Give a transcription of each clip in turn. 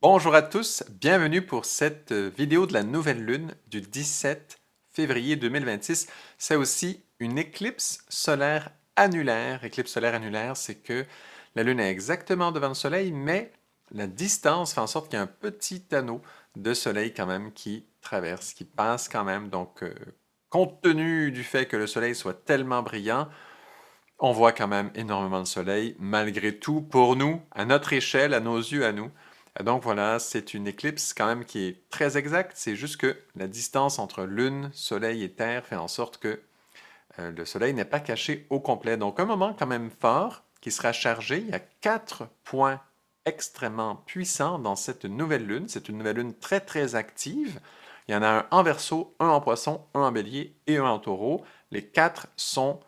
Bonjour à tous, bienvenue pour cette vidéo de la nouvelle lune du 17 février 2026. C'est aussi une éclipse solaire annulaire. Éclipse solaire annulaire, c'est que la lune est exactement devant le soleil, mais la distance fait en sorte qu'il y a un petit anneau de soleil quand même qui traverse, qui passe quand même. Donc, compte tenu du fait que le soleil soit tellement brillant, on voit quand même énormément de soleil, malgré tout, pour nous, à notre échelle, à nos yeux, à nous. Donc voilà, c'est une éclipse quand même qui est très exacte. C'est juste que la distance entre Lune, Soleil et Terre fait en sorte que le Soleil n'est pas caché au complet. Donc un moment quand même fort qui sera chargé. Il y a 4 points extrêmement puissants dans cette nouvelle Lune. C'est une nouvelle Lune très très active. Il y en a un en Verseau, un en Poisson, un en Bélier et un en Taureau. Les 4 sont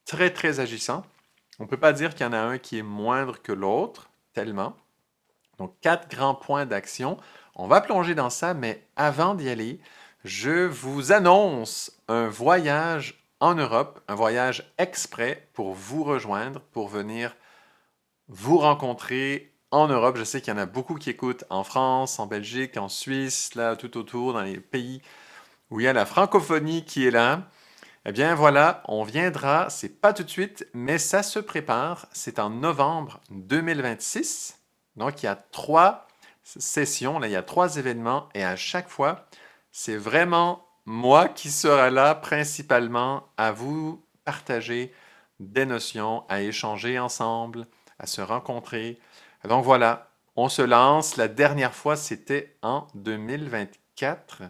très, très agissant. On ne peut pas dire qu'il y en a un qui est moindre que l'autre, tellement. Donc, 4 grands points d'action. On va plonger dans ça, mais avant d'y aller, je vous annonce un voyage en Europe, un voyage exprès pour vous rejoindre, pour venir vous rencontrer en Europe. Je sais qu'il y en a beaucoup qui écoutent en France, en Belgique, en Suisse, là, tout autour, dans les pays où il y a la francophonie qui est là. Eh bien voilà, on viendra, c'est pas tout de suite, mais ça se prépare. C'est en novembre 2026. Donc il y a 3 sessions, là, il y a 3 événements et à chaque fois, c'est vraiment moi qui sera là principalement à vous partager des notions, à échanger ensemble, à se rencontrer. Donc voilà, on se lance. La dernière fois, c'était en 2024.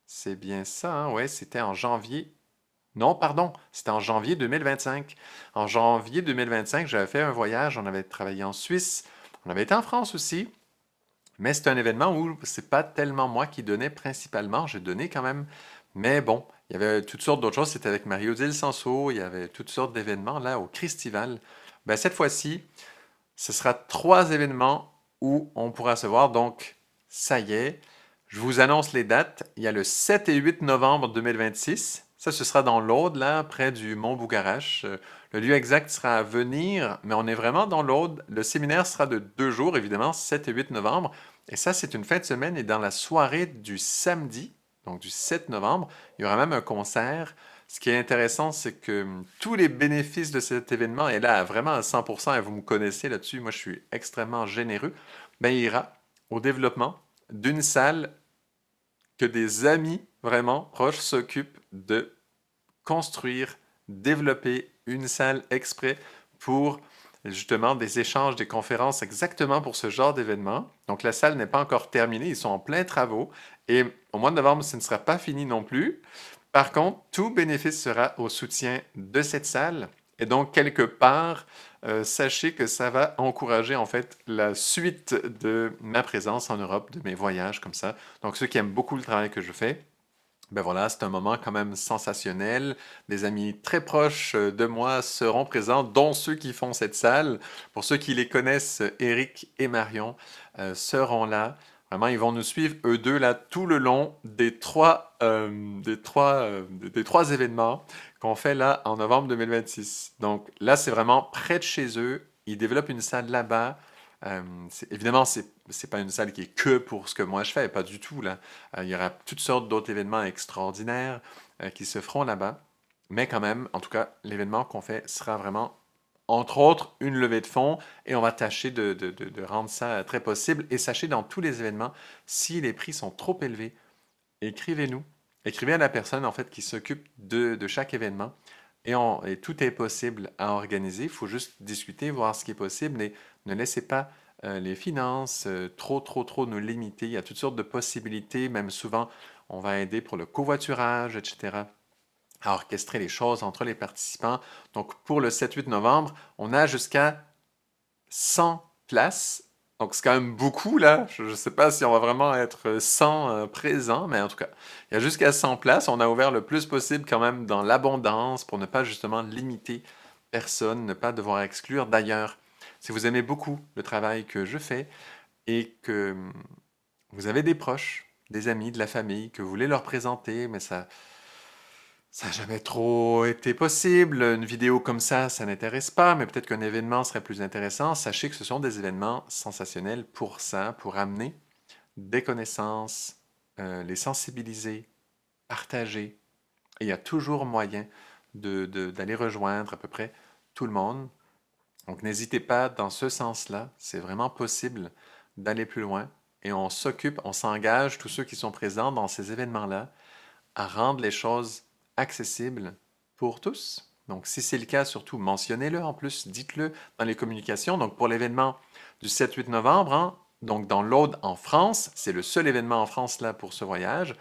C'est bien ça, hein? Ouais, c'était en janvier. Non, pardon, c'était en janvier 2025. En janvier 2025, j'avais fait un voyage, on avait travaillé en Suisse, on avait été en France aussi, mais c'est un événement où c'est pas tellement moi qui donnais principalement, j'ai donné quand même, mais bon, il y avait toutes sortes d'autres choses, c'était avec Marie-Odile Sanso, il y avait toutes sortes d'événements là au Christival. Ben, cette fois-ci, ce sera 3 événements où on pourra se voir, donc ça y est, je vous annonce les dates. Il y a le 7 et 8 novembre 2026. Ça, ce sera dans l'Aude, là, près du Mont Bougarache. Le lieu exact sera à venir, mais on est vraiment dans l'Aude. Le séminaire sera de 2 jours, évidemment, 7 et 8 novembre. Et ça, c'est une fin de semaine. Et dans la soirée du samedi, donc du 7 novembre, il y aura même un concert. Ce qui est intéressant, c'est que tous les bénéfices de cet événement, et là, vraiment à 100%, et vous me connaissez là-dessus, moi je suis extrêmement généreux, ben, il ira au développement d'une salle que des amis vraiment proches s'occupent de construire, développer une salle exprès pour justement des échanges, des conférences exactement pour ce genre d'événement. Donc la salle n'est pas encore terminée, ils sont en plein travaux et au mois de novembre, ce ne sera pas fini non plus. Par contre, tout bénéfice sera au soutien de cette salle et donc quelque part, sachez que ça va encourager en fait la suite de ma présence en Europe, de mes voyages comme ça. Donc ceux qui aiment beaucoup le travail que je fais, ben voilà, c'est un moment quand même sensationnel. Des amis très proches de moi seront présents, dont ceux qui font cette salle. Pour ceux qui les connaissent, Eric et Marion seront là. Vraiment, ils vont nous suivre, eux deux, là, tout le long des trois événements qu'on fait là en novembre 2026. Donc là, c'est vraiment près de chez eux. Ils développent une salle là-bas. Évidemment, c'est pas une salle qui est que pour ce que moi je fais, pas du tout, là. Il y aura toutes sortes d'autres événements extraordinaires qui se feront là-bas. Mais quand même, en tout cas, l'événement qu'on fait sera vraiment, entre autres, une levée de fonds et on va tâcher de rendre ça très possible. Et sachez, dans tous les événements, si les prix sont trop élevés, écrivez-nous. Écrivez à la personne, en fait, qui s'occupe de chaque événement. Et tout est possible à organiser. Il faut juste discuter, voir ce qui est possible et ne laissez pas les finances trop nous limiter. Il y a toutes sortes de possibilités. Même souvent, on va aider pour le covoiturage, etc., à orchestrer les choses entre les participants. Donc, pour le 7-8 novembre, on a jusqu'à 100 places. Donc, c'est quand même beaucoup, là. Je ne sais pas si on va vraiment être 100 présents, mais en tout cas, il y a jusqu'à 100 places. On a ouvert le plus possible quand même dans l'abondance pour ne pas justement limiter personne, ne pas devoir exclure. D'ailleurs, si vous aimez beaucoup le travail que je fais et que vous avez des proches, des amis, de la famille, que vous voulez leur présenter, mais ça, ça n'a jamais trop été possible. Une vidéo comme ça n'intéresse pas, mais peut-être qu'un événement serait plus intéressant. Sachez que ce sont des événements sensationnels pour ça, pour amener des connaissances, les sensibiliser, partager. Et il y a toujours moyen d'aller rejoindre à peu près tout le monde. Donc n'hésitez pas dans ce sens-là, c'est vraiment possible d'aller plus loin. Et on s'occupe, on s'engage, tous ceux qui sont présents dans ces événements-là, à rendre les choses accessibles pour tous. Donc si c'est le cas, surtout mentionnez-le en plus, dites-le dans les communications. Donc pour l'événement du 7-8 novembre, hein, donc dans l'Aude en France, c'est le seul événement en France là pour ce voyage,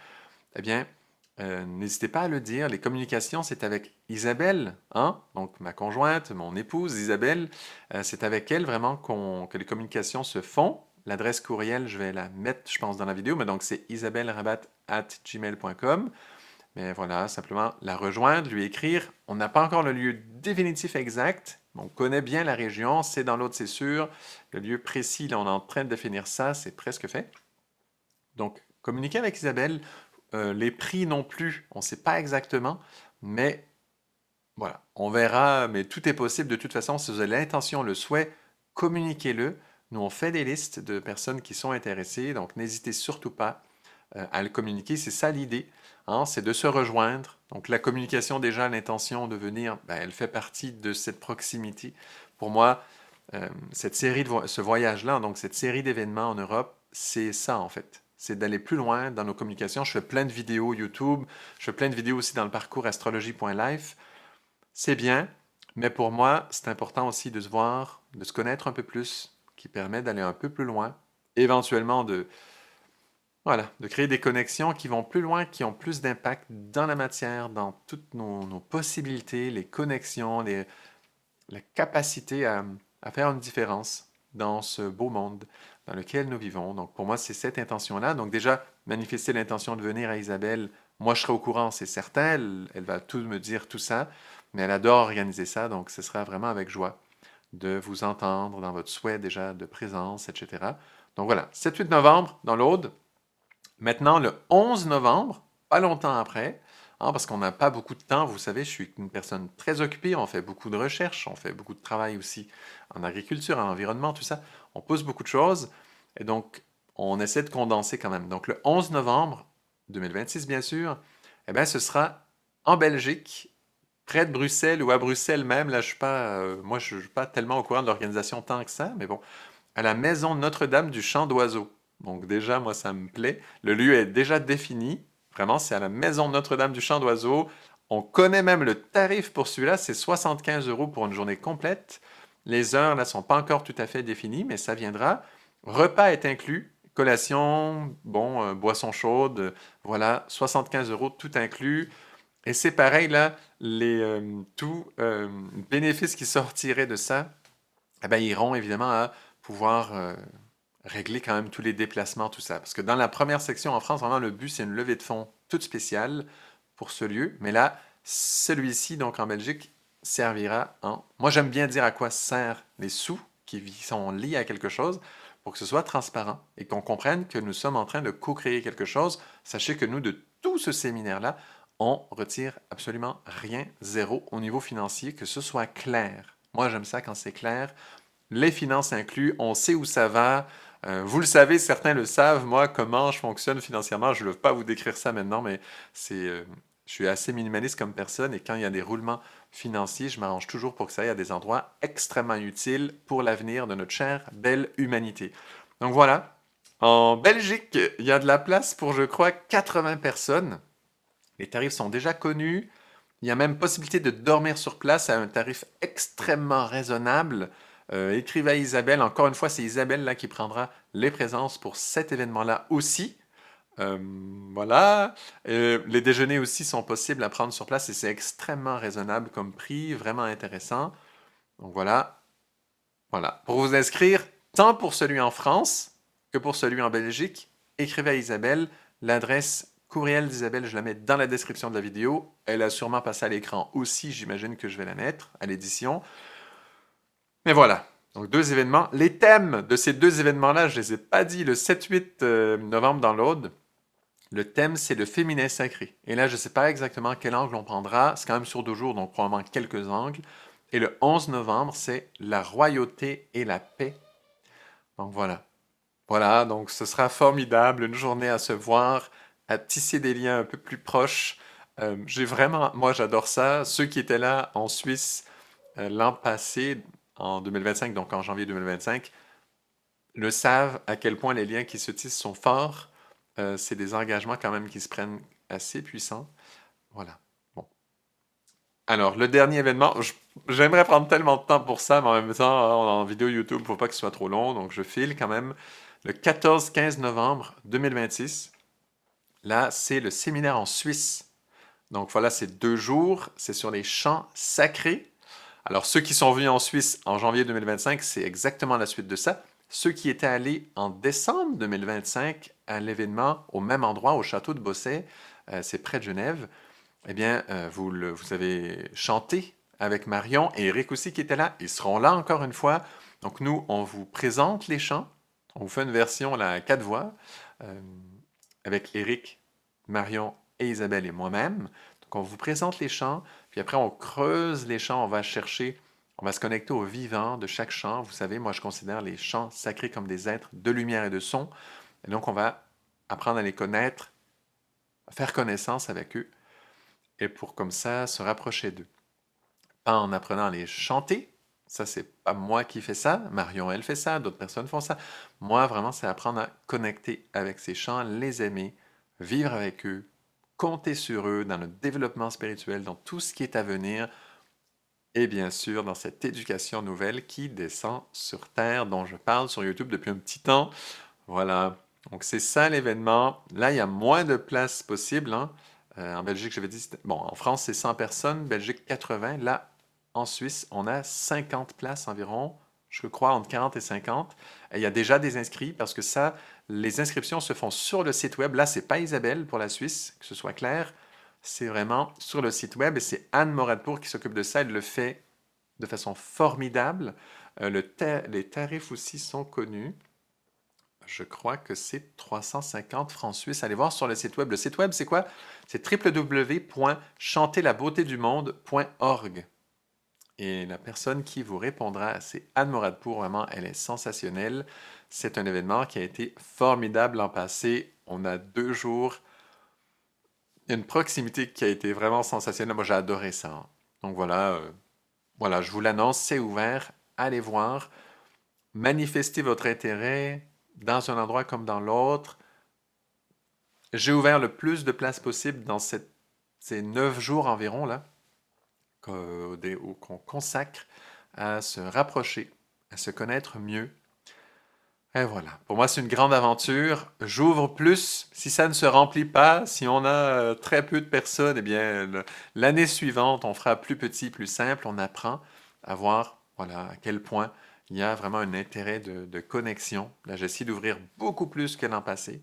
eh bien, n'hésitez pas à le dire. Les communications, c'est avec Isabelle, hein? Donc ma conjointe, mon épouse Isabelle. C'est avec elle vraiment que les communications se font. L'adresse courriel, je vais la mettre, je pense, dans la vidéo, mais donc c'est isabellerabat@gmail.com. Mais voilà, simplement la rejoindre, lui écrire. On n'a pas encore le lieu définitif exact. On connaît bien la région, c'est dans l'autre, c'est sûr. Le lieu précis, là, on est en train de définir ça, c'est presque fait. Donc, communiquer avec Isabelle, les prix non plus, on ne sait pas exactement, mais voilà, on verra, mais tout est possible de toute façon. Si vous avez l'intention, le souhait, communiquez-le. Nous, on fait des listes de personnes qui sont intéressées, donc n'hésitez surtout pas à le communiquer. C'est ça l'idée, hein, c'est de se rejoindre. Donc la communication, déjà, l'intention de venir, ben, elle fait partie de cette proximité. Pour moi, cette série ce voyage-là, donc cette série d'événements en Europe, c'est ça en fait. C'est d'aller plus loin dans nos communications. Je fais plein de vidéos YouTube, je fais plein de vidéos aussi dans le parcours astrologie.life. C'est bien, mais pour moi, c'est important aussi de se voir, de se connaître un peu plus, qui permet d'aller un peu plus loin, éventuellement voilà, de créer des connexions qui vont plus loin, qui ont plus d'impact dans la matière, dans toutes nos possibilités, les connexions, la capacité à faire une différence dans ce beau monde dans lequel nous vivons. Donc pour moi, c'est cette intention-là. Donc déjà, manifester l'intention de venir à Isabelle, moi je serai au courant, c'est certain, elle va tout me dire tout ça, mais elle adore organiser ça, donc ce sera vraiment avec joie de vous entendre dans votre souhait déjà de présence, etc. Donc voilà, 7-8 novembre dans l'Aude. Maintenant, le 11 novembre, pas longtemps après, hein, parce qu'on n'a pas beaucoup de temps, vous savez, je suis une personne très occupée, on fait beaucoup de recherches, on fait beaucoup de travail aussi en agriculture, en environnement, tout ça. On pose beaucoup de choses, et donc on essaie de condenser quand même. Donc le 11 novembre 2026, bien sûr, eh bien, ce sera en Belgique, près de Bruxelles ou à Bruxelles même. Là, moi, je ne suis pas tellement au courant de l'organisation tant que ça, mais bon, à la maison Notre-Dame du Chant d'Oiseaux. Donc déjà, moi, ça me plaît. Le lieu est déjà défini. Vraiment, c'est à la maison Notre-Dame du Chant d'Oiseaux. On connaît même le tarif pour celui-là, c'est 75 € pour une journée complète. Les heures, là, sont pas encore tout à fait définies, mais ça viendra. Repas est inclus. Collation, bon, boisson chaude, voilà, 75 € tout inclus. Et c'est pareil, là, tout bénéfice qui sortirait de ça, eh ben, iront évidemment à pouvoir régler quand même tous les déplacements, tout ça. Parce que dans la première section en France, vraiment, le but, c'est une levée de fonds toute spéciale pour ce lieu. Mais là, celui-ci, donc en Belgique, servira en... Moi, j'aime bien dire à quoi servent les sous qui sont liés à quelque chose pour que ce soit transparent et qu'on comprenne que nous sommes en train de co-créer quelque chose. Sachez que nous, de tout ce séminaire-là, on retire absolument rien, zéro au niveau financier, que ce soit clair. Moi, j'aime ça quand c'est clair. Les finances inclus, on sait où ça va. Vous le savez, certains le savent. Moi, comment je fonctionne financièrement, je ne veux pas vous décrire ça maintenant, mais je suis assez minimaliste comme personne et quand il y a des roulements financiers, je m'arrange toujours pour que ça aille à des endroits extrêmement utiles pour l'avenir de notre chère, belle humanité. Donc voilà, en Belgique, il y a de la place pour, je crois, 80 personnes. Les tarifs sont déjà connus. Il y a même possibilité de dormir sur place à un tarif extrêmement raisonnable. Écrivez à Isabelle. Encore une fois, c'est Isabelle là qui prendra les présences pour cet événement-là aussi. Euh, voilà. Les déjeuners aussi sont possibles à prendre sur place et c'est extrêmement raisonnable comme prix, vraiment intéressant. Donc voilà. Voilà. Pour vous inscrire, tant pour celui en France que pour celui en Belgique, écrivez à Isabelle. L'adresse courriel d'Isabelle, je la mets dans la description de la vidéo. Elle a sûrement passé à l'écran aussi, j'imagine que je vais la mettre à l'édition. Mais voilà. Donc deux événements. Les thèmes de ces deux événements-là, je ne les ai pas dit. Le 7-8 novembre dans l'Aude, Le thème, c'est le féminin sacré. Et là, je ne sais pas exactement quel angle on prendra. C'est quand même sur 2 jours, donc probablement quelques angles. Et le 11 novembre, c'est la royauté et la paix. Donc voilà. Voilà, donc ce sera formidable, une journée à se voir, à tisser des liens un peu plus proches. J'ai vraiment, moi j'adore ça. Ceux qui étaient là en Suisse l'an passé, en 2025, donc en janvier 2025, le savent à quel point les liens qui se tissent sont forts. C'est des engagements quand même qui se prennent assez puissants. Voilà. Bon. Alors, le dernier événement, j'aimerais prendre tellement de temps pour ça, mais en même temps, on est en vidéo YouTube, il ne faut pas que ce soit trop long, donc je file quand même. Le 14-15 novembre 2026, là, c'est le séminaire en Suisse. Donc voilà, c'est 2 jours, c'est sur les chants sacrés. Alors, ceux qui sont venus en Suisse en janvier 2025, c'est exactement la suite de ça. Ceux qui étaient allés en décembre 2025 à l'événement au même endroit, au château de Bosset, c'est près de Genève, eh bien, vous avez chanté avec Marion et Eric aussi qui était là. Ils seront là encore une fois. Donc, nous, on vous présente les chants. On vous fait une version là, à 4 voix euh, avec Eric, Marion et Isabelle et moi-même. Donc, on vous présente les chants. Puis après, on creuse les chants. On va chercher, on va se connecter au vivant de chaque chant. Vous savez, moi, je considère les chants sacrés comme des êtres de lumière et de son. Et donc, on va apprendre à les connaître, à faire connaissance avec eux et pour comme ça se rapprocher d'eux. Pas en apprenant à les chanter, ça c'est pas moi qui fais ça, Marion elle fait ça, d'autres personnes font ça. Moi vraiment c'est apprendre à connecter avec ces chants, les aimer, vivre avec eux, compter sur eux dans le développement spirituel, dans tout ce qui est à venir et bien sûr dans cette éducation nouvelle qui descend sur Terre dont je parle sur YouTube depuis un petit temps. Voilà. Donc, c'est ça l'événement. Là, il y a moins de places possibles, hein. En Belgique, j'avais dit, bon, en France, c'est 100 personnes, Belgique, 80. Là, en Suisse, on a 50 places environ, je crois, entre 40 et 50. Et il y a déjà des inscrits parce que ça, les inscriptions se font sur le site web. Là, c'est pas Isabelle pour la Suisse, que ce soit clair. C'est vraiment sur le site web et c'est Anne Moradpour qui s'occupe de ça. Elle le fait de façon formidable. Les tarifs aussi sont connus. Je crois que c'est 350 francs suisses. Allez voir sur le site web. Le site web, c'est quoi? C'est www.chanterlabeautédumonde.org. Et la personne qui vous répondra, c'est Anne Moradpour. Vraiment, elle est sensationnelle. C'est un événement qui a été formidable l'an passé. On a 2 jours. Il y a une proximité qui a été vraiment sensationnelle. Moi, j'ai adoré ça, hein. Donc voilà, voilà, je vous l'annonce, c'est ouvert. Allez voir. Manifestez votre intérêt dans un endroit comme dans l'autre. J'ai ouvert le plus de places possible dans ces 9 jours environ là, qu'on consacre à se rapprocher, à se connaître mieux. Et voilà. Pour moi, c'est une grande aventure. J'ouvre plus. Si ça ne se remplit pas, si on a très peu de personnes, eh bien, l'année suivante, on fera plus petit, plus simple. On apprend à voir, voilà, à quel point il y a vraiment un intérêt de connexion. Là, j'essaie d'ouvrir beaucoup plus que l'an passé.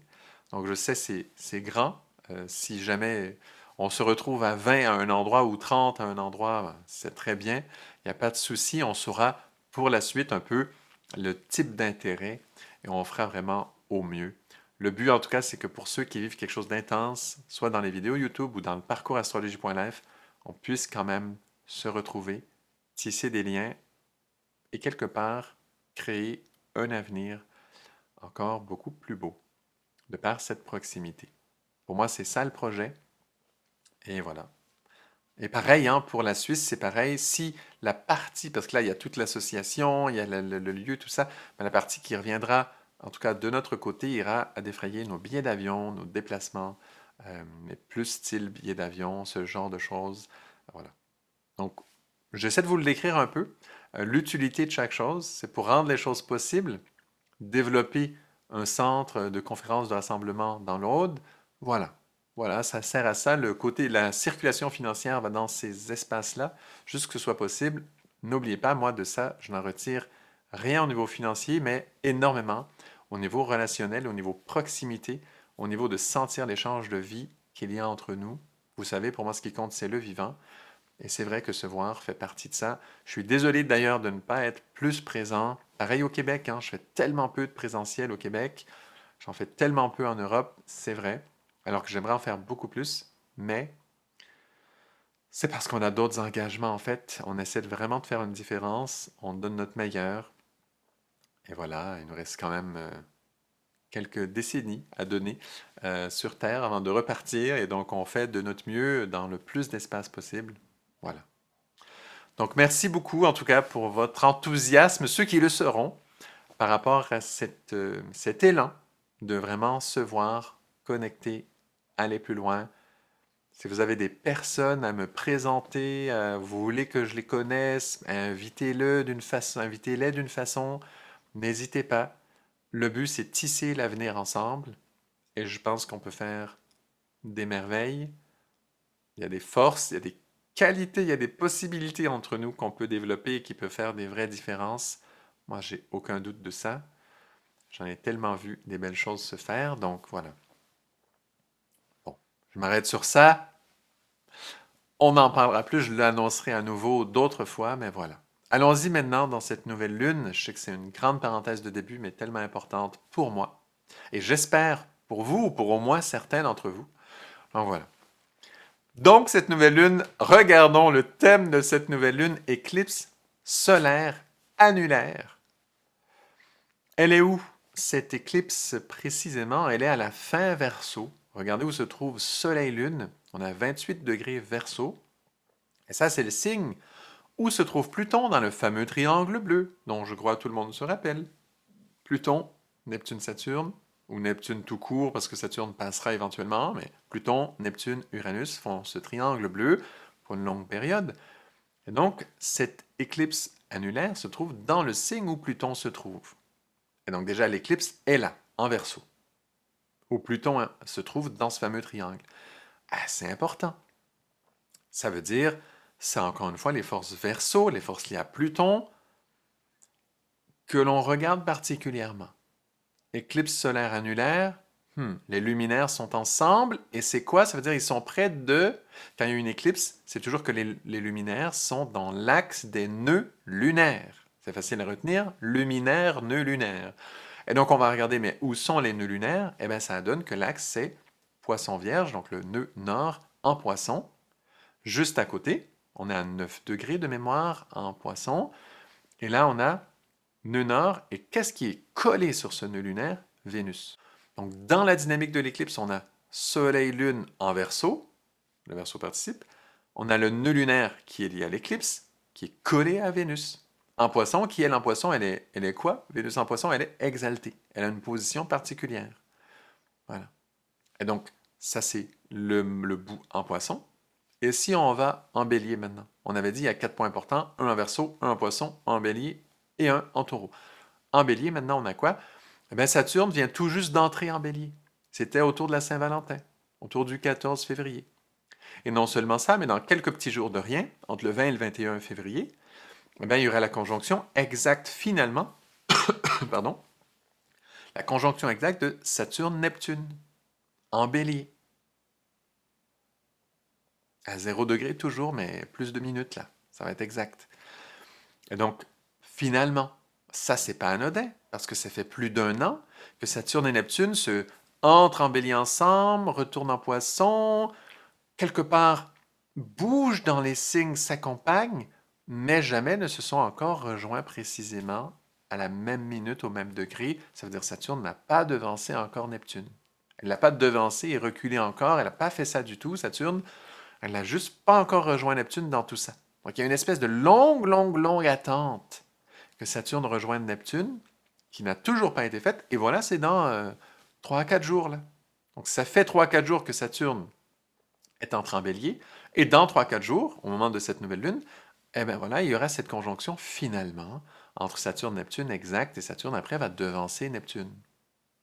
Donc, je sais, c'est grand. Si jamais on se retrouve à 20 à un endroit ou 30 à un endroit, ben, c'est très bien. Il n'y a pas de souci. On saura pour la suite un peu le type d'intérêt et on fera vraiment au mieux. Le but, en tout cas, c'est que pour ceux qui vivent quelque chose d'intense, soit dans les vidéos YouTube ou dans le parcours astrologie.life, on puisse quand même se retrouver, tisser des liens et quelque part créer un avenir encore beaucoup plus beau de par cette proximité. Pour moi, c'est ça le projet. Et voilà. Et pareil, hein, pour la Suisse, c'est pareil. Si la partie, parce que là, il y a toute l'association, il y a le lieu, tout ça, mais la partie qui reviendra, en tout cas de notre côté, ira à défrayer nos billets d'avion, nos déplacements, mais plus style billets d'avion, ce genre de choses. Voilà. Donc, j'essaie de vous le décrire un peu. L'utilité de chaque chose, c'est pour rendre les choses possibles, développer un centre de conférences de rassemblement dans l'Aude. Voilà. Voilà, ça sert à ça. Le côté, la circulation financière va dans ces espaces-là, juste que ce soit possible. N'oubliez pas, moi, de ça, je n'en retire rien au niveau financier, mais énormément au niveau relationnel, au niveau proximité, au niveau de sentir l'échange de vie qu'il y a entre nous. Vous savez, pour moi, ce qui compte, c'est le vivant. Et c'est vrai que se voir fait partie de ça. Je suis désolé d'ailleurs de ne pas être plus présent. Pareil au Québec, hein, je fais tellement peu de présentiel au Québec. J'en fais tellement peu en Europe, c'est vrai. alors que j'aimerais en faire beaucoup plus, mais c'est parce qu'on a d'autres engagements en fait. On essaie vraiment de faire une différence, on donne notre meilleur, et voilà, il nous reste quand même quelques décennies à donner sur Terre avant de repartir, et donc on fait de notre mieux dans le plus d'espace possible. Voilà. Donc merci beaucoup en tout cas pour votre enthousiasme, ceux qui le seront, par rapport à cet élan de vraiment se voir, connecter, aller plus loin. Si vous avez des personnes à me présenter, vous voulez que je les connaisse, invitez-les d'une façon, n'hésitez pas. Le but, c'est tisser l'avenir ensemble et je pense qu'on peut faire des merveilles. Il y a des forces, il y a des qualités, il y a des possibilités entre nous qu'on peut développer et qui peuvent faire des vraies différences. Moi, j'ai aucun doute de ça. J'en ai tellement vu des belles choses se faire, donc voilà. Bon, je m'arrête sur ça. On n'en parlera plus, je l'annoncerai à nouveau d'autres fois, mais voilà. Allons-y maintenant dans cette nouvelle lune. Je sais que c'est une grande parenthèse de début, mais tellement importante pour moi. Et j'espère pour vous, ou pour au moins certains d'entre vous. Donc voilà. Donc cette nouvelle lune, regardons le thème de cette nouvelle lune, éclipse solaire annulaire. Elle est où, cette éclipse précisément? Elle est à la fin Verseau. Regardez où se trouve Soleil-Lune. On a 28 degrés Verseau. Et ça, c'est le signe où se trouve Pluton dans le fameux triangle bleu, dont je crois tout le monde se rappelle. Pluton, Neptune, Saturne, ou Neptune tout court, parce que Saturne passera éventuellement, mais Pluton, Neptune, Uranus font ce triangle bleu pour une longue période. Et donc, cette éclipse annulaire se trouve dans le signe où Pluton se trouve. Et donc déjà, l'éclipse est là, en Verseau, où Pluton se trouve dans ce fameux triangle. C'est important. Ça veut dire, c'est encore une fois les forces Verseau, les forces liées à Pluton, que l'on regarde particulièrement. Éclipse solaire annulaire, les luminaires sont ensemble, et c'est quoi? Ça veut dire qu'ils sont près de... Quand il y a une éclipse, c'est toujours que les luminaires sont dans l'axe des nœuds lunaires. C'est facile à retenir, luminaire, nœud lunaire. Et donc, on va regarder, mais où sont les nœuds lunaires? Eh bien, ça donne que l'axe, c'est Poisson Vierge, donc le nœud nord en Poisson. Juste à côté, on est à 9 degrés de mémoire en Poisson. Et là, on a nœud nord. Et qu'est-ce qui est collé sur ce nœud lunaire? Vénus. Donc, dans la dynamique de l'éclipse, on a Soleil-Lune en Verseau. Le Verseau participe. On a le nœud lunaire qui est lié à l'éclipse, qui est collé à Vénus. En Poisson, qui elle en Poisson, elle est quoi? Vénus en Poisson, elle est exaltée. Elle a une position particulière. Voilà. Et donc, ça, c'est le bout en Poisson. Et si on va en Bélier maintenant? On avait dit il y a 4 points importants, un en Verseau, un en Poisson, un en Bélier et un en Taureau. En Bélier, maintenant, on a quoi? Eh bien, Saturne vient tout juste d'entrer en Bélier. C'était autour de la Saint-Valentin, autour du 14 février. Et non seulement ça, mais dans quelques petits jours de rien, entre le 20 et le 21 février, eh bien, il y aura la conjonction exacte finalement, pardon, la conjonction exacte de Saturne-Neptune en Bélier. À 0 degré toujours, mais plus de minutes là. Ça va être exact. Et donc, finalement, ça, c'est pas anodin, parce que ça fait plus d'1 an que Saturne et Neptune se entrent en Bélier ensemble, retournent en Poisson, quelque part bougent dans les signes, s'accompagnent, mais jamais ne se sont encore rejoints précisément à la même minute, au même degré. Ça veut dire que Saturne n'a pas devancé encore Neptune. Elle n'a pas devancé et reculé encore, elle n'a pas fait ça du tout, Saturne. Elle n'a juste pas encore rejoint Neptune dans tout ça. Donc il y a une espèce de longue attente que Saturne rejoigne Neptune, qui n'a toujours pas été faite, et voilà, c'est dans 3 à 4 jours. Là. Donc ça fait 3 à 4 jours que Saturne est entré en Bélier, et dans 3 à 4 jours, au moment de cette nouvelle lune, eh bien voilà, il y aura cette conjonction finalement entre Saturne et Neptune exact, et Saturne après va devancer Neptune.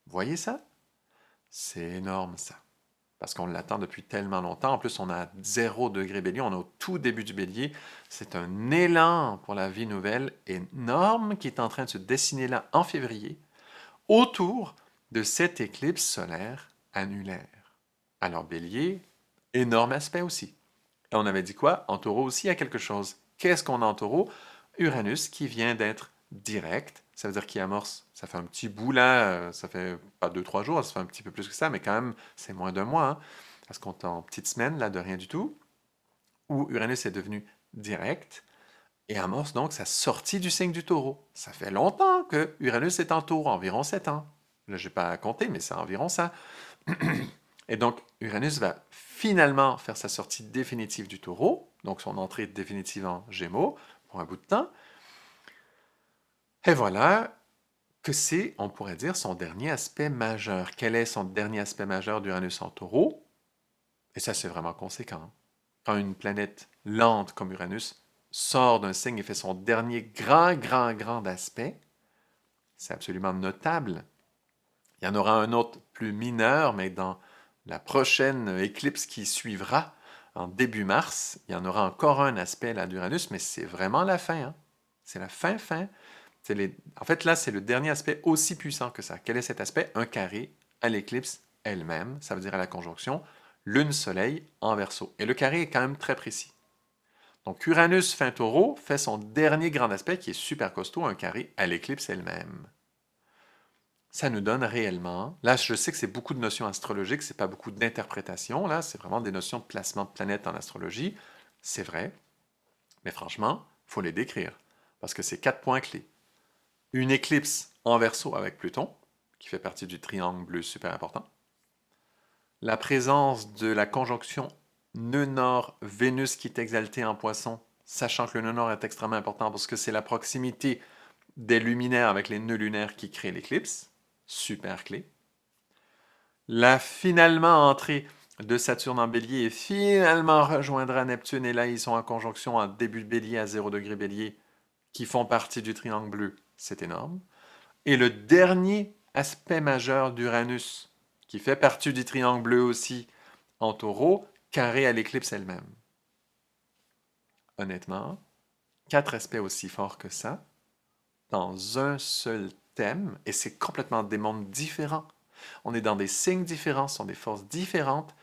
Vous voyez ça? C'est énorme ça. Parce qu'on l'attend depuis tellement longtemps. En plus, on a 0 degré Bélier, on est au tout début du Bélier. C'est un élan pour la vie nouvelle énorme qui est en train de se dessiner là en février, autour de cette éclipse solaire annulaire. Alors Bélier, énorme aspect aussi. Et on avait dit quoi? En Taureau aussi, il y a quelque chose. Qu'est-ce qu'on a en Taureau? Uranus qui vient d'être direct Ça veut dire qu'il amorce, ça fait un petit bout là, ça fait pas 2, 3 jours, ça fait un petit peu plus que ça, mais quand même, c'est moins d'un mois, hein, parce qu'on est en petite semaine, là, de rien du tout, où Uranus est devenu direct et amorce donc sa sortie du signe du taureau. Ça fait longtemps que Uranus est en taureau, environ 7 ans. Là, je n'ai pas à compter, mais c'est environ ça. Et donc, Uranus va finalement faire sa sortie définitive du taureau, donc son entrée définitive en Gémeaux, pour un bout de temps. Et voilà que c'est, on pourrait dire, son dernier aspect majeur. Quel est son dernier aspect majeur d'Uranus en taureau? Et ça, c'est vraiment conséquent. Quand une planète lente comme Uranus sort d'un signe et fait son dernier grand aspect, c'est absolument notable. Il y en aura un autre plus mineur, mais dans la prochaine éclipse qui suivra, en début mars, il y en aura encore un aspect là d'Uranus, mais c'est vraiment la fin. Hein. C'est la fin. En fait, là, c'est le dernier aspect aussi puissant que ça. Quel est cet aspect? Un carré à l'éclipse elle-même, ça veut dire à la conjonction, Lune-Soleil en Verseau. Et le carré est quand même très précis. Donc Uranus fin taureau fait son dernier grand aspect qui est super costaud, un carré à l'éclipse elle-même. Ça nous donne réellement, là je sais que c'est beaucoup de notions astrologiques, c'est pas beaucoup d'interprétation, là c'est vraiment des notions de placement de planètes en astrologie, c'est vrai, mais franchement, il faut les décrire, parce que c'est 4 points clés. Une éclipse en Verseau avec Pluton, qui fait partie du triangle bleu super important. La présence de la conjonction nœud nord Vénus qui est exaltée en Poisson, sachant que le nœud nord est extrêmement important parce que c'est la proximité des luminaires avec les nœuds lunaires qui créent l'éclipse. Super clé. La finalement entrée de Saturne en Bélier et finalement rejoindra Neptune et là ils sont en conjonction en début de Bélier à 0 degré Bélier qui font partie du triangle bleu. C'est énorme. Et le dernier aspect majeur d'Uranus, qui fait partie du triangle bleu aussi, en taureau, carré à l'éclipse elle-même. Honnêtement, 4 aspects aussi forts que ça, dans un seul thème, et c'est complètement des mondes différents. On est dans des signes différents, ce sont des forces différentes.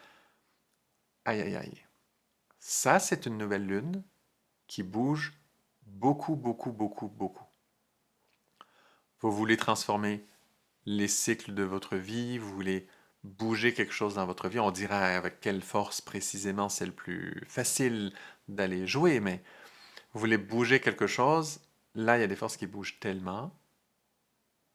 Aïe, aïe, aïe. Ça, c'est une nouvelle lune qui bouge beaucoup. Vous voulez transformer les cycles de votre vie, vous voulez bouger quelque chose dans votre vie, on dirait avec quelle force précisément c'est le plus facile d'aller jouer, mais vous voulez bouger quelque chose, là il y a des forces qui bougent tellement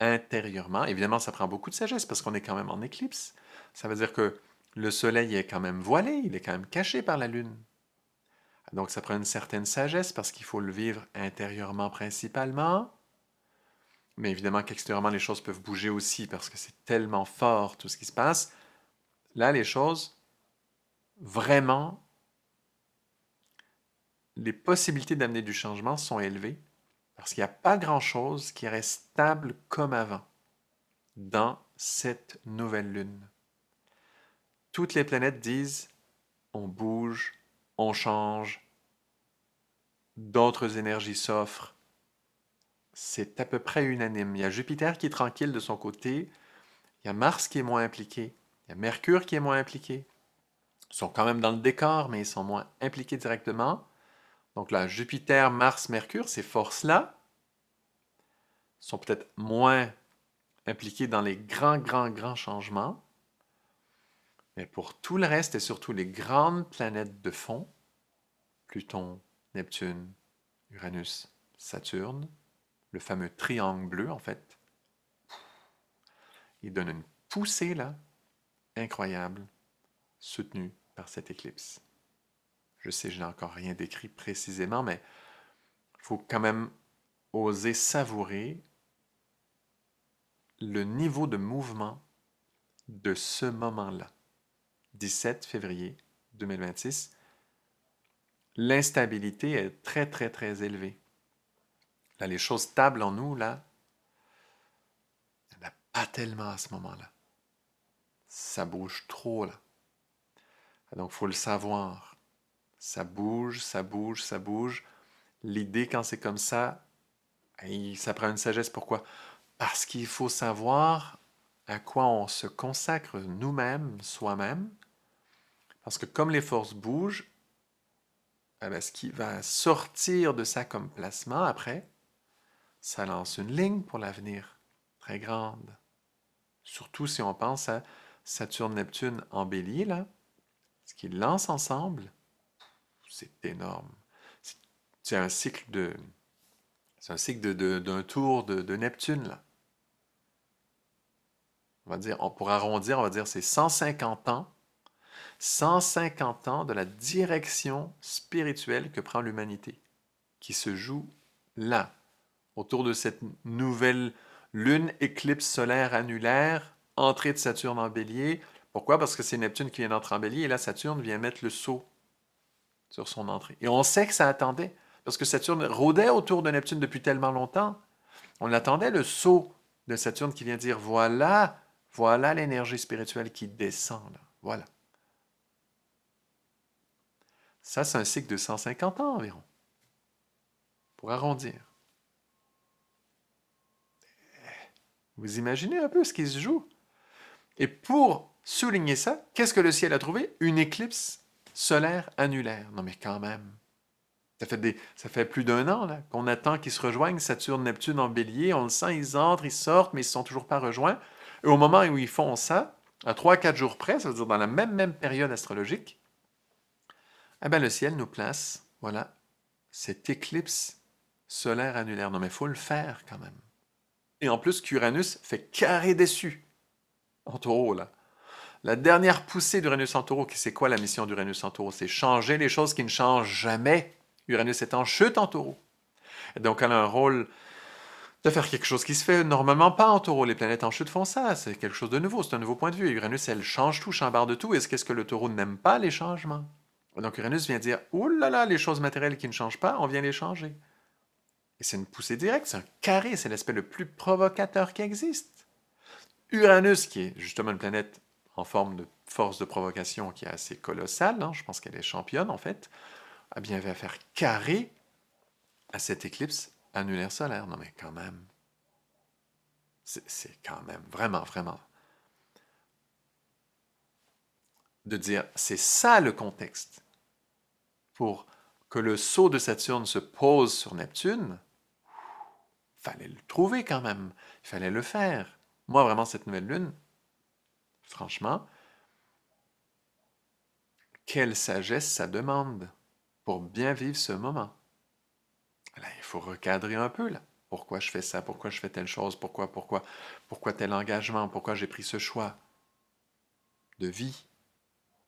intérieurement. Évidemment, ça prend beaucoup de sagesse parce qu'on est quand même en éclipse. Ça veut dire que le soleil est quand même voilé, il est quand même caché par la lune. Donc ça prend une certaine sagesse parce qu'il faut le vivre intérieurement principalement. Mais évidemment qu'extérieurement, les choses peuvent bouger aussi parce que c'est tellement fort tout ce qui se passe. Là, les choses, vraiment, les possibilités d'amener du changement sont élevées parce qu'il n'y a pas grand-chose qui reste stable comme avant dans cette nouvelle lune. Toutes les planètes disent on bouge, on change, d'autres énergies s'offrent. C'est à peu près unanime. Il y a Jupiter qui est tranquille de son côté, il y a Mars qui est moins impliqué, il y a Mercure qui est moins impliqué. Ils sont quand même dans le décor, mais ils sont moins impliqués directement. Donc là, Jupiter, Mars, Mercure, ces forces-là sont peut-être moins impliquées dans les grands changements. Mais pour tout le reste et surtout les grandes planètes de fond, Pluton, Neptune, Uranus, Saturne, le fameux triangle bleu en fait, il donne une poussée là, incroyable, soutenue par cette éclipse. Je sais, je n'ai encore rien décrit précisément, mais il faut quand même oser savourer le niveau de mouvement de ce moment-là. 17 février 2026, l'instabilité est très élevée. Là, les choses stables en nous, là, il n'y en a pas tellement à ce moment-là. Ça bouge trop, là. Donc, il faut le savoir. Ça bouge. L'idée, quand c'est comme ça prend une sagesse. Pourquoi? Parce qu'il faut savoir à quoi on se consacre nous-mêmes, soi-même. Parce que comme les forces bougent, eh bien, ce qui va sortir de ça comme placement après, ça lance une ligne pour l'avenir, très grande. Surtout si on pense à Saturne-Neptune en bélier, là, ce qu'ils lancent ensemble, c'est énorme. C'est c'est un cycle de, c'est un cycle d'un tour de Neptune, là. On va dire, pour arrondir, on va dire c'est 150 ans, 150 ans de la direction spirituelle que prend l'humanité, qui se joue là, autour de cette nouvelle lune, éclipse solaire annulaire, entrée de Saturne en bélier. Pourquoi? Parce que c'est Neptune qui vient d'entrer en bélier et là, Saturne vient mettre le sceau sur son entrée. Et on sait que ça attendait, parce que Saturne rôdait autour de Neptune depuis tellement longtemps. On attendait le sceau de Saturne qui vient dire, voilà, voilà l'énergie spirituelle qui descend là. Voilà. Ça, c'est un cycle de 150 ans environ, pour arrondir. Vous imaginez un peu ce qui se joue? Et pour souligner ça, qu'est-ce que le ciel a trouvé? Une éclipse solaire annulaire. Non mais quand même. Ça fait plus d'un an là, qu'on attend qu'ils se rejoignent, Saturne, Neptune en bélier. On le sent, ils entrent, ils sortent, mais ils ne sont toujours pas rejoints. Et au moment où ils font ça, à 3-4 jours près, ça veut dire dans la même période astrologique, eh bien, le ciel nous place, voilà, cette éclipse solaire annulaire. Non mais il faut le faire quand même. Et en plus, qu'Uranus fait carré dessus en taureau là. La dernière poussée d'Uranus en taureau, c'est quoi la mission d'Uranus en taureau? C'est changer les choses qui ne changent jamais. Uranus est en chute en taureau. Et donc, elle a un rôle de faire quelque chose qui se fait normalement pas en taureau. Les planètes en chute font ça. C'est quelque chose de nouveau. C'est un nouveau point de vue. Et Uranus, elle change tout, chambarde de tout. Qu'est-ce que le taureau n'aime pas? Les changements. Donc, Uranus vient dire, ouh là là, les choses matérielles qui ne changent pas, on vient les changer. Et c'est une poussée directe, c'est un carré, c'est l'aspect le plus provocateur qui existe. Uranus, qui est justement une planète en forme de force de provocation qui est assez colossale, hein, je pense qu'elle est championne en fait, eh bien, elle va faire carré à cette éclipse annulaire solaire. Non mais quand même, c'est quand même vraiment, vraiment, de dire, c'est ça le contexte pour que le sceau de Saturne se pose sur Neptune. Il fallait le trouver quand même, il fallait le faire. Moi, vraiment, cette nouvelle lune, franchement, quelle sagesse ça demande pour bien vivre ce moment. Là, il faut recadrer un peu, là. Pourquoi je fais ça? Pourquoi je fais telle chose? Pourquoi tel engagement? Pourquoi j'ai pris ce choix de vie?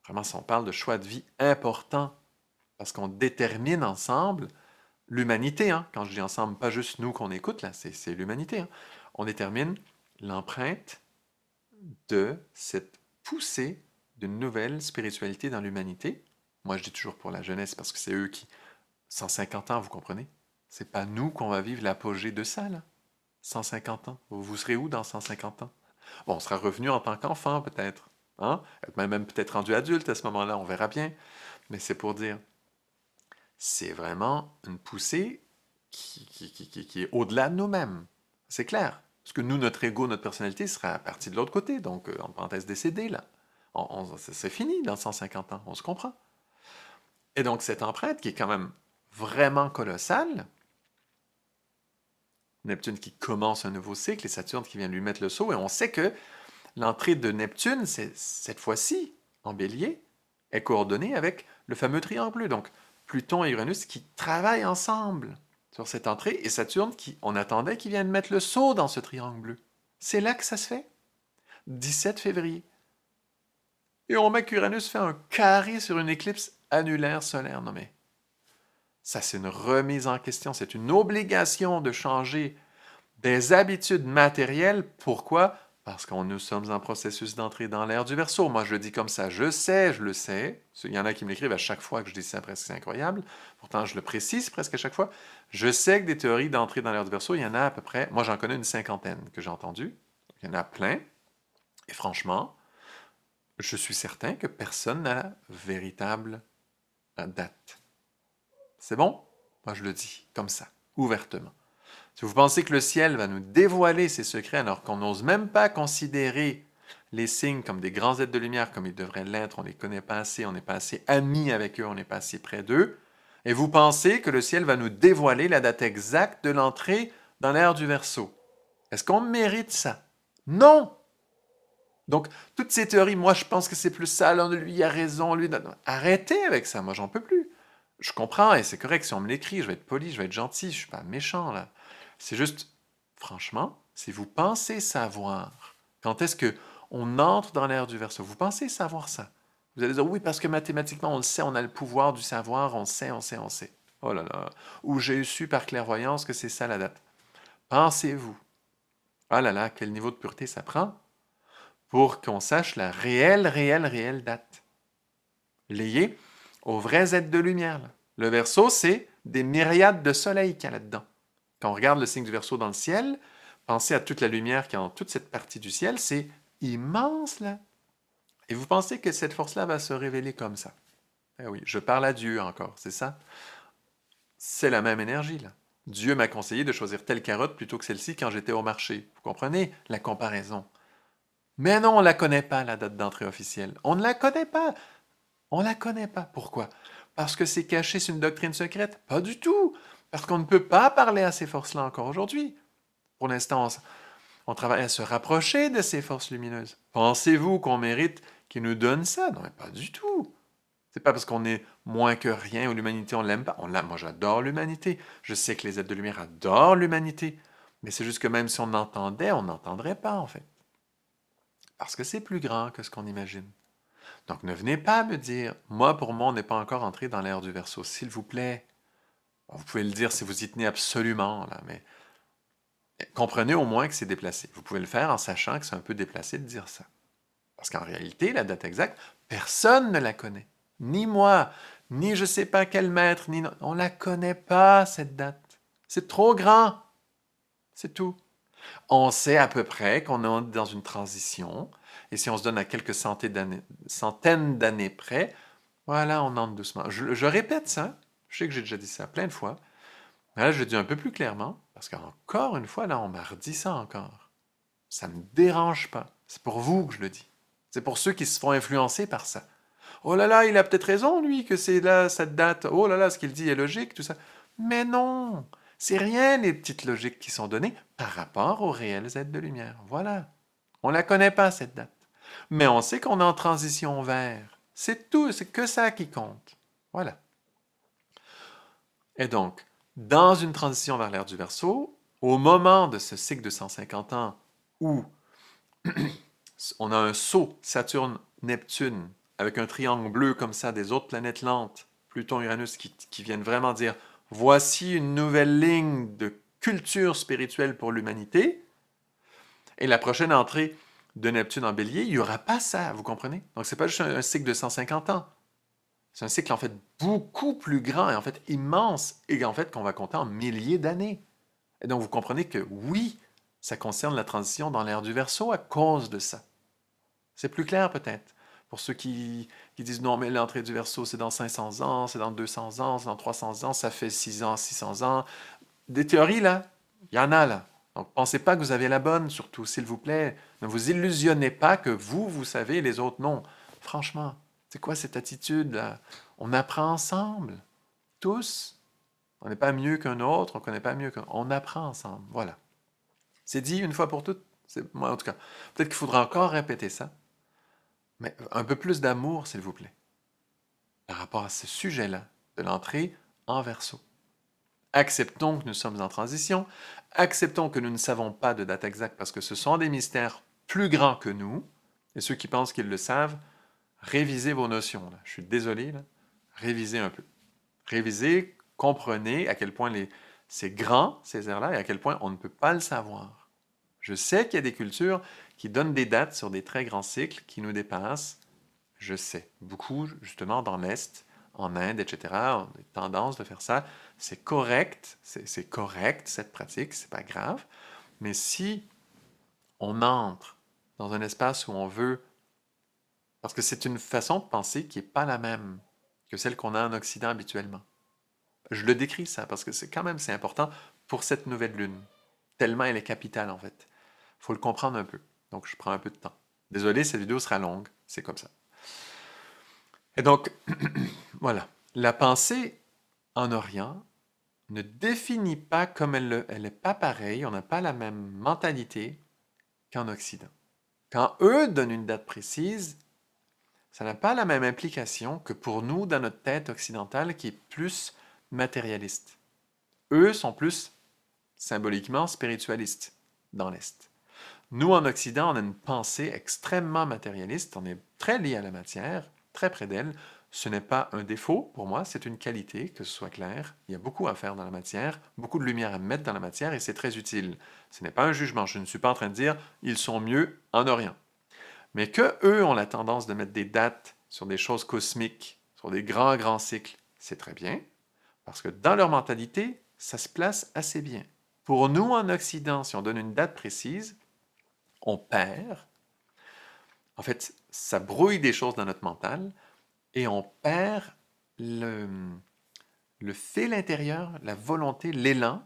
Vraiment, si on parle de choix de vie important, parce qu'on détermine ensemble l'humanité, hein. Quand je dis ensemble, pas juste nous qu'on écoute, là, c'est l'humanité, hein. On détermine l'empreinte de cette poussée d'une nouvelle spiritualité dans l'humanité. Moi, je dis toujours pour la jeunesse, parce que c'est eux qui... 150 ans, vous comprenez? C'est pas nous qu'on va vivre l'apogée de ça, là. 150 ans. Vous serez où dans 150 ans? Bon, on sera revenu en tant qu'enfant, peut-être. Hein? Même peut-être rendu adulte à ce moment-là, on verra bien. Mais c'est pour dire, c'est vraiment une poussée qui est au-delà de nous-mêmes. C'est clair. Parce que nous, notre ego, notre personnalité sera partie de l'autre côté. Donc, en parenthèse décédé, là. C'est fini dans 150 ans. On se comprend. Et donc, cette empreinte qui est quand même vraiment colossale, Neptune qui commence un nouveau cycle et Saturne qui vient lui mettre le sceau, et on sait que l'entrée de Neptune, cette fois-ci, en bélier, est coordonnée avec le fameux triangle bleu. Donc, Pluton et Uranus qui travaillent ensemble sur cette entrée, et Saturne qui, on attendait, qui vienne mettre le sceau dans ce triangle bleu. C'est là que ça se fait. 17 février. Et on met qu'Uranus fait un carré sur une éclipse annulaire solaire. Non mais, ça c'est une remise en question, c'est une obligation de changer des habitudes matérielles. Pourquoi? Parce que nous sommes en processus d'entrée dans l'ère du Verseau. Moi, je le dis comme ça, je sais, je le sais. Il y en a qui me l'écrivent à chaque fois que je dis ça, presque c'est incroyable. Pourtant, je le précise presque à chaque fois. Je sais que des théories d'entrée dans l'ère du Verseau, il y en a à peu près, moi j'en connais une cinquantaine que j'ai entendues. Il y en a plein. Et franchement, je suis certain que personne n'a la véritable date. C'est bon? Moi, je le dis comme ça, ouvertement. Si vous pensez que le ciel va nous dévoiler ses secrets alors qu'on n'ose même pas considérer les signes comme des grands êtres de lumière comme ils devraient l'être, on ne les connaît pas assez, on n'est pas assez amis avec eux, on n'est pas assez près d'eux, et vous pensez que le ciel va nous dévoiler la date exacte de l'entrée dans l'ère du Verseau. Est-ce qu'on mérite ça? Non! Donc, toutes ces théories, moi, je pense que c'est plus ça, là, lui, il a raison, lui... Non, non. Arrêtez avec ça, moi, j'en peux plus. Je comprends, et c'est correct, si on me l'écrit, je vais être poli, je vais être gentil, je suis pas méchant, là. C'est juste, franchement, si vous pensez savoir, quand est-ce que on entre dans l'ère du Verseau, vous pensez savoir ça? Vous allez dire, oui, parce que mathématiquement, on le sait, on a le pouvoir du savoir, on sait, on sait, on sait. Oh là là. Ou j'ai su par clairvoyance que c'est ça la date. Pensez-vous, ah là là, quel niveau de pureté ça prend pour qu'on sache la réelle date. Liée aux vrais êtres de lumière. Là. Le Verseau, c'est des myriades de soleils qu'il y a là-dedans. Quand on regarde le signe du Verseau dans le ciel, pensez à toute la lumière qui est dans toute cette partie du ciel, c'est immense là. Et vous pensez que cette force-là va se révéler comme ça? Eh oui, je parle à Dieu encore, c'est ça? C'est la même énergie là. Dieu m'a conseillé de choisir telle carotte plutôt que celle-ci quand j'étais au marché. Vous comprenez la comparaison? Mais non, on ne la connaît pas, la date d'entrée officielle. On ne la connaît pas. On ne la connaît pas. Pourquoi? Parce que c'est caché, c'est une doctrine secrète? Pas du tout. Parce qu'on ne peut pas parler à ces forces-là encore aujourd'hui. Pour l'instant, on travaille à se rapprocher de ces forces lumineuses. Pensez-vous qu'on mérite qu'ils nous donnent ça? Non, mais pas du tout. C'est pas parce qu'on est moins que rien ou l'humanité, on l'aime pas. On l'aime. Moi, j'adore l'humanité. Je sais que les êtres de lumière adorent l'humanité. Mais c'est juste que même si on entendait, on n'entendrait pas, en fait. Parce que c'est plus grand que ce qu'on imagine. Donc ne venez pas me dire, moi pour moi on n'est pas encore entré dans l'ère du Verseau, s'il vous plaît. Vous pouvez le dire si vous y tenez absolument, là, mais comprenez au moins que c'est déplacé. Vous pouvez le faire en sachant que c'est un peu déplacé de dire ça. Parce qu'en réalité, la date exacte, personne ne la connaît. Ni moi, ni je ne sais pas quel maître, ni... On ne la connaît pas, cette date. C'est trop grand. C'est tout. On sait à peu près qu'on est dans une transition, et si on se donne à quelques centaines d'années près, voilà, on entre doucement. Je répète ça, je sais que j'ai déjà dit ça plein de fois, mais là je le dis un peu plus clairement, parce qu'encore une fois, là on m'a redit ça encore. Ça ne me dérange pas, c'est pour vous que je le dis. C'est pour ceux qui se font influencer par ça. Oh là là, il a peut-être raison, lui, que c'est là, cette date. Oh là là, ce qu'il dit est logique, tout ça. Mais non, c'est rien les petites logiques qui sont données par rapport aux réelles aides de lumière. Voilà. On ne la connaît pas, cette date. Mais on sait qu'on est en transition vers. C'est tout, c'est que ça qui compte. Voilà. Et donc, dans une transition vers l'ère du Verseau, au moment de ce cycle de 150 ans où on a un saut Saturne-Neptune avec un triangle bleu comme ça des autres planètes lentes, Pluton-Uranus, qui viennent vraiment dire voici une nouvelle ligne de culture spirituelle pour l'humanité. Et la prochaine entrée de Neptune en bélier, il n'y aura pas ça, vous comprenez? Donc, ce n'est pas juste un cycle de 150 ans. C'est un cycle en fait beaucoup plus grand et en fait immense et en fait qu'on va compter en milliers d'années. Et donc, vous comprenez que oui, ça concerne la transition dans l'ère du Verseau à cause de ça. C'est plus clair peut-être. Pour ceux qui disent non, mais l'entrée du Verseau, c'est dans 500 ans, c'est dans 200 ans, c'est dans 300 ans, ça fait 6 ans, 600 ans. Des théories, là, il y en a là. Donc, pensez pas que vous avez la bonne, surtout, s'il vous plaît. Ne vous illusionnez pas que vous savez, et les autres, non. Franchement, c'est quoi cette attitude-là? On apprend ensemble, tous. On n'est pas mieux qu'un autre, on ne connaît pas mieux qu'un... On apprend ensemble, voilà. C'est dit une fois pour toutes. Moi, en tout cas, peut-être qu'il faudra encore répéter ça. Mais un peu plus d'amour, s'il vous plaît, par rapport à ce sujet-là, de l'entrée en Verseau. Acceptons que nous sommes en transition, acceptons que nous ne savons pas de date exacte parce que ce sont des mystères plus grands que nous, et ceux qui pensent qu'ils le savent, révisez vos notions. Là. Je suis désolé, là. Révisez un peu. Révisez, comprenez à quel point c'est grand, ces airs-là, et à quel point on ne peut pas le savoir. Je sais qu'il y a des cultures qui donnent des dates sur des très grands cycles qui nous dépassent. Je sais. Beaucoup, justement, dans l'Est, en Inde, etc., on a tendance de faire ça. C'est correct, c'est correct, cette pratique, c'est pas grave. Mais si on entre dans un espace où on veut... Parce que c'est une façon de penser qui n'est pas la même que celle qu'on a en Occident habituellement. Je le décris ça parce que c'est quand même c'est important pour cette nouvelle lune. Tellement elle est capitale en fait. Il faut le comprendre un peu. Donc je prends un peu de temps. Désolé, cette vidéo sera longue. C'est comme ça. Et donc, voilà. La pensée en Orient ne définit pas comme elle n'est pas pareille, on n'a pas la même mentalité qu'en Occident. Quand eux donnent une date précise, ça n'a pas la même implication que pour nous dans notre tête occidentale qui est plus matérialiste. Eux sont plus symboliquement spiritualistes dans l'Est. Nous, en Occident, on a une pensée extrêmement matérialiste, on est très lié à la matière, très près d'elle. Ce n'est pas un défaut pour moi, c'est une qualité, que ce soit clair. Il y a beaucoup à faire dans la matière, beaucoup de lumière à mettre dans la matière et c'est très utile. Ce n'est pas un jugement, je ne suis pas en train de dire ils sont mieux en Orient. Mais que eux ont la tendance de mettre des dates sur des choses cosmiques, sur des grands cycles, c'est très bien, parce que dans leur mentalité, ça se place assez bien. Pour nous, en Occident, si on donne une date précise, on perd. En fait, ça brouille des choses dans notre mental et on perd le, le fil intérieur, la volonté, l'élan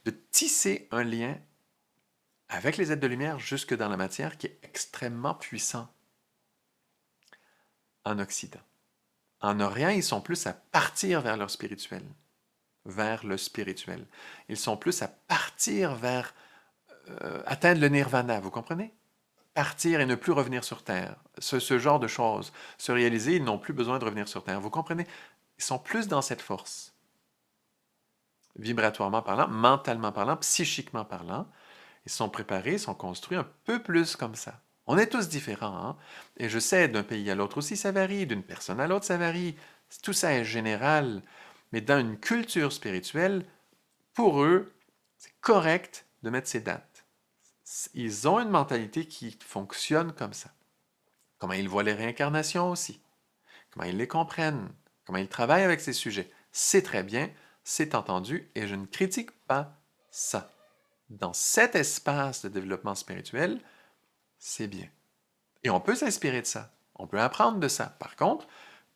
de tisser un lien avec les êtres de lumière jusque dans la matière qui est extrêmement puissant en Occident. En Orient, ils sont plus à partir vers leur spirituel, vers le spirituel. Ils sont plus à partir vers atteindre le nirvana, vous comprenez? Partir et ne plus revenir sur Terre. Ce genre de choses. Se réaliser, ils n'ont plus besoin de revenir sur Terre. Vous comprenez? Ils sont plus dans cette force. Vibratoirement parlant, mentalement parlant, psychiquement parlant. Ils sont préparés, ils sont construits un peu plus comme ça. On est tous différents, hein? Et je sais, d'un pays à l'autre aussi, ça varie. D'une personne à l'autre, ça varie. Tout ça est général. Mais dans une culture spirituelle, pour eux, c'est correct de mettre ces dates. Ils ont une mentalité qui fonctionne comme ça. Comment ils voient les réincarnations aussi. Comment ils les comprennent. Comment ils travaillent avec ces sujets. C'est très bien, c'est entendu, et je ne critique pas ça. Dans cet espace de développement spirituel, c'est bien. Et on peut s'inspirer de ça. On peut apprendre de ça. Par contre,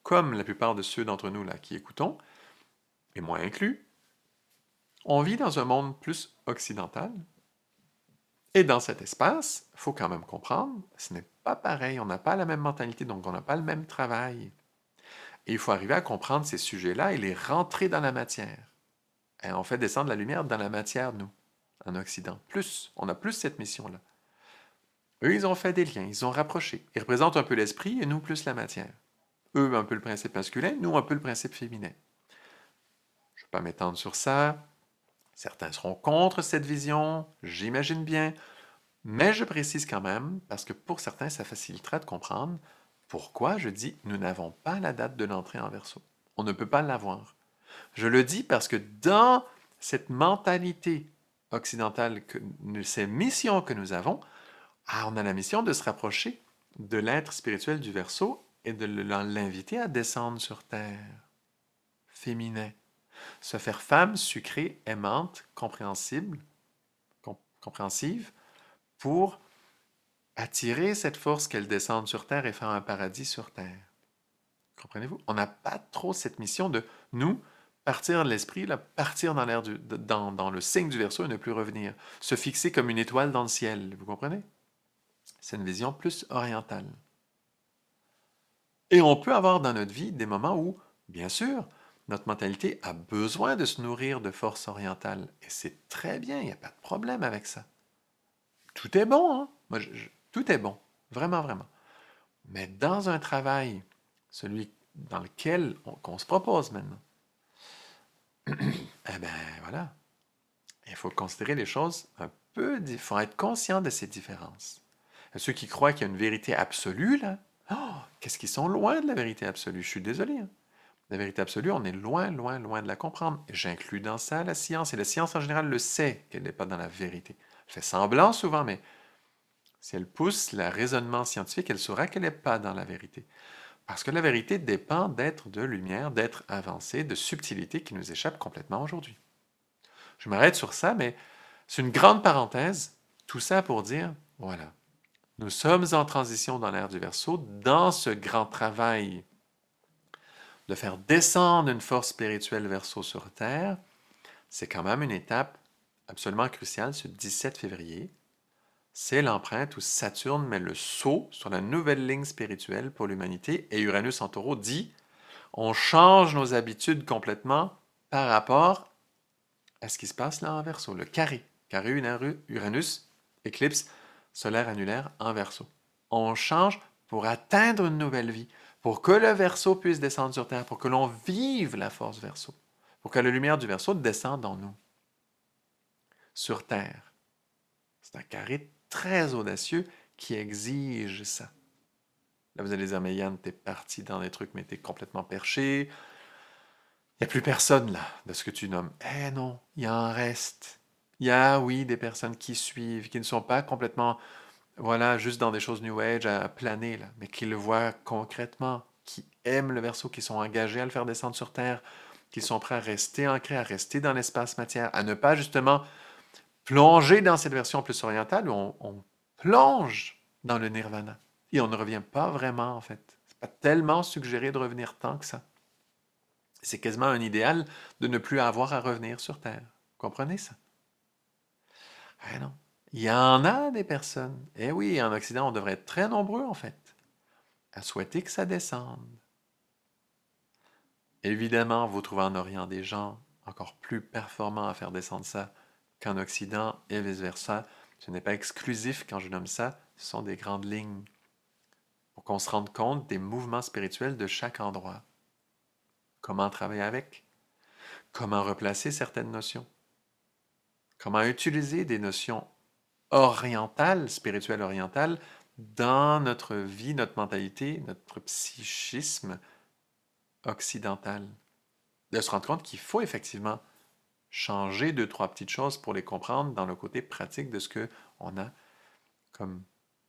comme la plupart de ceux d'entre nous là qui écoutons, et moi inclus, on vit dans un monde plus occidental. Et dans cet espace, il faut quand même comprendre, ce n'est pas pareil, on n'a pas la même mentalité, donc on n'a pas le même travail. Et il faut arriver à comprendre ces sujets-là et les rentrer dans la matière. Et on fait descendre la lumière dans la matière, nous, en Occident. On a plus cette mission-là. Eux, ils ont fait des liens, ils ont rapproché. Ils représentent un peu l'esprit et nous plus la matière. Eux, un peu le principe masculin, nous, un peu le principe féminin. Je ne vais pas m'étendre sur ça. Certains seront contre cette vision, j'imagine bien. Mais je précise quand même, parce que pour certains, ça facilitera de comprendre pourquoi je dis nous n'avons pas la date de l'entrée en Verseau. On ne peut pas l'avoir. Je le dis parce que dans cette mentalité occidentale, ces missions que nous avons, on a la mission de se rapprocher de l'être spirituel du Verseau et de l'inviter à descendre sur Terre. Féminin. Se faire femme sucrée, aimante, compréhensive, pour attirer cette force qu'elle descende sur Terre et faire un paradis sur Terre. Comprenez-vous? On n'a pas trop cette mission de nous partir de l'esprit, partir dans l'air dans le signe du Verseau et ne plus revenir. Se fixer comme une étoile dans le ciel. Vous comprenez? C'est une vision plus orientale. Et on peut avoir dans notre vie des moments où, bien sûr, notre mentalité a besoin de se nourrir de force orientale. Et c'est très bien, il n'y a pas de problème avec ça. Tout est bon, hein? Tout est bon. Vraiment, vraiment. Mais dans un travail, celui dans lequel qu'on se propose maintenant, eh bien, voilà. Il faut considérer les choses un peu... Il faut être conscient de ces différences. Et ceux qui croient qu'il y a une vérité absolue, là, qu'est-ce qu'ils sont loin de la vérité absolue? Je suis désolé, hein. La vérité absolue, on est loin de la comprendre. Et j'inclus dans ça la science. Et la science, en général, le sait qu'elle n'est pas dans la vérité. Elle fait semblant souvent, mais si elle pousse le raisonnement scientifique, elle saura qu'elle n'est pas dans la vérité. Parce que la vérité dépend d'être de lumière, d'être avancé, de subtilité qui nous échappe complètement aujourd'hui. Je m'arrête sur ça, mais c'est une grande parenthèse. Tout ça pour dire, voilà, nous sommes en transition dans l'ère du Verseau, dans ce grand travail de faire descendre une force spirituelle Verseau sur Terre. C'est quand même une étape absolument cruciale, ce 17 février. C'est l'empreinte où Saturne met le sceau sur la nouvelle ligne spirituelle pour l'humanité et Uranus en taureau dit on change nos habitudes complètement par rapport à ce qui se passe là en Verseau, le carré. Carré Uranus, éclipse solaire annulaire en Verseau. On change pour atteindre une nouvelle vie, pour que le Verseau puisse descendre sur Terre, pour que l'on vive la force Verseau, pour que la lumière du Verseau descende en nous, sur Terre. C'est un carré très audacieux qui exige ça. Là, vous allez dire, mais Yann, t'es parti dans des trucs, mais t'es complètement perché. Il n'y a plus personne là, de ce que tu nommes. Eh non, il en reste. Il y a, oui, des personnes qui suivent, qui ne sont pas complètement, voilà, juste dans des choses New Age à planer, là, mais qui le voient concrètement, qui aiment le Verseau, qui sont engagés à le faire descendre sur Terre, qui sont prêts à rester ancrés, à rester dans l'espace matière, à ne pas justement plonger dans cette version plus orientale où on plonge dans le nirvana. Et on ne revient pas vraiment, en fait. C'est pas tellement suggéré de revenir tant que ça. C'est quasiment un idéal de ne plus avoir à revenir sur Terre. Vous comprenez ça? Ah non. Il y en a des personnes. Eh oui, en Occident, on devrait être très nombreux, en fait, à souhaiter que ça descende. Évidemment, vous trouvez en Orient des gens encore plus performants à faire descendre ça qu'en Occident et vice-versa. Ce n'est pas exclusif quand je nomme ça, ce sont des grandes lignes pour qu'on se rende compte des mouvements spirituels de chaque endroit. Comment travailler avec? Comment replacer certaines notions? Comment utiliser des notions orientales, spirituelles orientales, dans notre vie, notre mentalité, notre psychisme occidental? De se rendre compte qu'il faut effectivement changer deux, trois petites choses pour les comprendre dans le côté pratique de ce qu'on a comme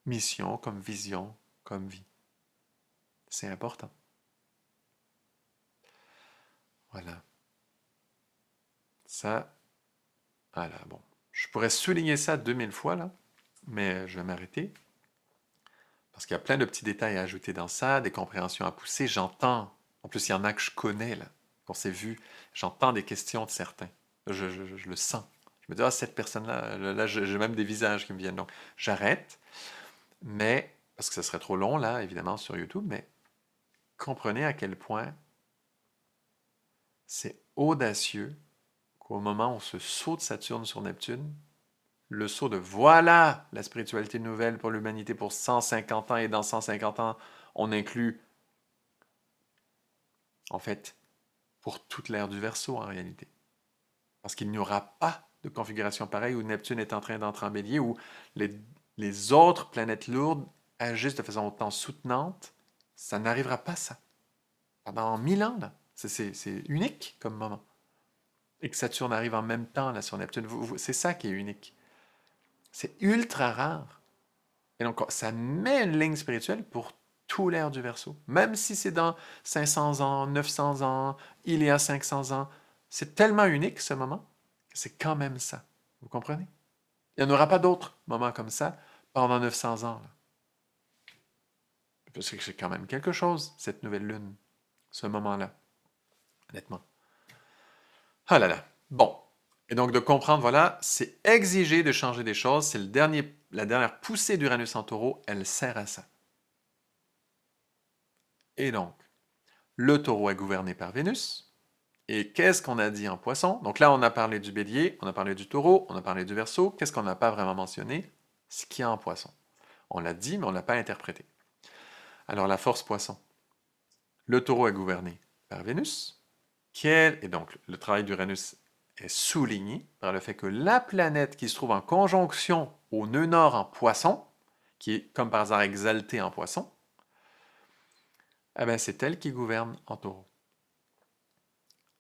mission, comme vision, comme vie. C'est important. Voilà. Ça, voilà, bon. Je pourrais souligner ça 2000 fois, là, mais je vais m'arrêter. Parce qu'il y a plein de petits détails à ajouter dans ça, des compréhensions à pousser. J'entends, en plus, il y en a que je connais, là, qu'on s'est vu. J'entends des questions de certains. Je le sens. Je me dis, ah, cette personne-là, là, j'ai même des visages qui me viennent. Donc, j'arrête, mais, parce que ce serait trop long, là, évidemment, sur YouTube, mais comprenez à quel point c'est audacieux qu'au moment où on se saute Saturne sur Neptune, le saut de voilà la spiritualité nouvelle pour l'humanité pour 150 ans, et dans 150 ans, on inclut, en fait, pour toute l'ère du Verseau en réalité. Parce qu'il n'y aura pas de configuration pareille où Neptune est en train d'entrer en bélier, où les, les autres planètes lourdes agissent de façon autant soutenante. Ça n'arrivera pas, ça. Pendant 1000 ans, là. C'est unique comme moment. Et que Saturne arrive en même temps là, sur Neptune. C'est ça qui est unique. C'est ultra rare. Et donc, ça met une ligne spirituelle pour tout l'ère du Verseau. Même si c'est dans 500 ans, 900 ans, il y a 500 ans. C'est tellement unique ce moment que c'est quand même ça. Vous comprenez? Il n'y en aura pas d'autres moments comme ça pendant 900 ans. Là. Parce que c'est quand même quelque chose, cette nouvelle lune, ce moment-là, honnêtement. Ah là là. Bon. Et donc de comprendre, voilà, c'est exiger de changer des choses. C'est la dernière poussée d'Uranus en taureau. Elle sert à ça. Et donc, le taureau est gouverné par Vénus. Et qu'est-ce qu'on a dit en poisson? Donc là, on a parlé du bélier, on a parlé du taureau, on a parlé du verseau. Qu'est-ce qu'on n'a pas vraiment mentionné? Ce qu'il y a en poisson. On l'a dit, mais on ne l'a pas interprété. Alors la force poisson. Le taureau est gouverné par Vénus. Et donc le travail d'Uranus est souligné par le fait que la planète qui se trouve en conjonction au nœud nord en poisson, qui est comme par hasard exaltée en poisson, eh bien, c'est elle qui gouverne en taureau.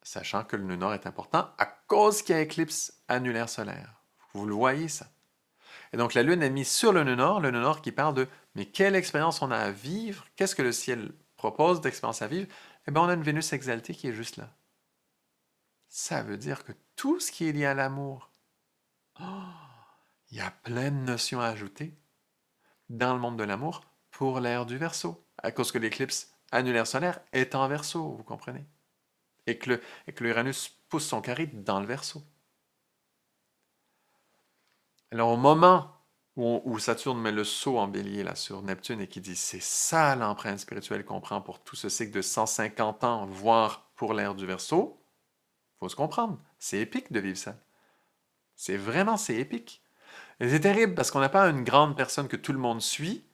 Sachant que le nœud nord est important à cause qu'il y a éclipse annulaire solaire. Vous le voyez, ça. Et donc la Lune est mise sur le nœud nord qui parle de mais quelle expérience on a à vivre, qu'est-ce que le ciel propose d'expérience à vivre? Eh bien, on a une Vénus exaltée qui est juste là. Ça veut dire que tout ce qui est lié à l'amour, oh, il y a plein de notions à ajouter dans le monde de l'amour pour l'ère du Verseau, à cause que l'éclipse annulaire solaire est en Verseau, vous comprenez? Et que l'Uranus pousse son carré dans le Verseau. Alors au moment où Saturne met le saut en bélier là, sur Neptune et qui dit c'est ça l'empreinte spirituelle qu'on prend pour tout ce cycle de 150 ans, voire pour l'ère du Verseau, Faut se comprendre. C'est épique de vivre ça. C'est épique. Et c'est terrible parce qu'on n'a pas une grande personne que tout le monde suit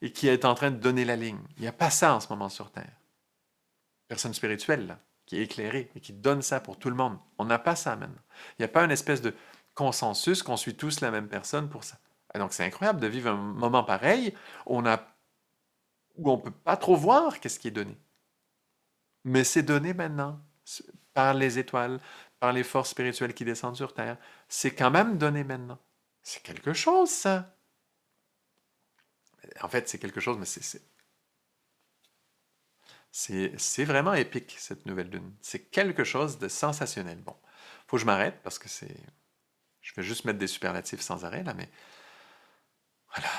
et qui est en train de donner la ligne. Il n'y a pas ça en ce moment sur Terre. Personne spirituelle, là, qui est éclairée et qui donne ça pour tout le monde. On n'a pas ça maintenant. Il n'y a pas une espèce de consensus qu'on suit tous la même personne pour ça. Et donc c'est incroyable de vivre un moment pareil où où on ne peut pas trop voir qu'est-ce qui est donné. Mais c'est donné maintenant par les étoiles, par les forces spirituelles qui descendent sur Terre. C'est quand même donné maintenant. C'est quelque chose, ça. En fait, c'est quelque chose, mais c'est vraiment épique, cette nouvelle lune. C'est quelque chose de sensationnel. Bon, faut que je m'arrête parce que c'est... Je vais juste mettre des superlatifs sans arrêt, là, mais voilà.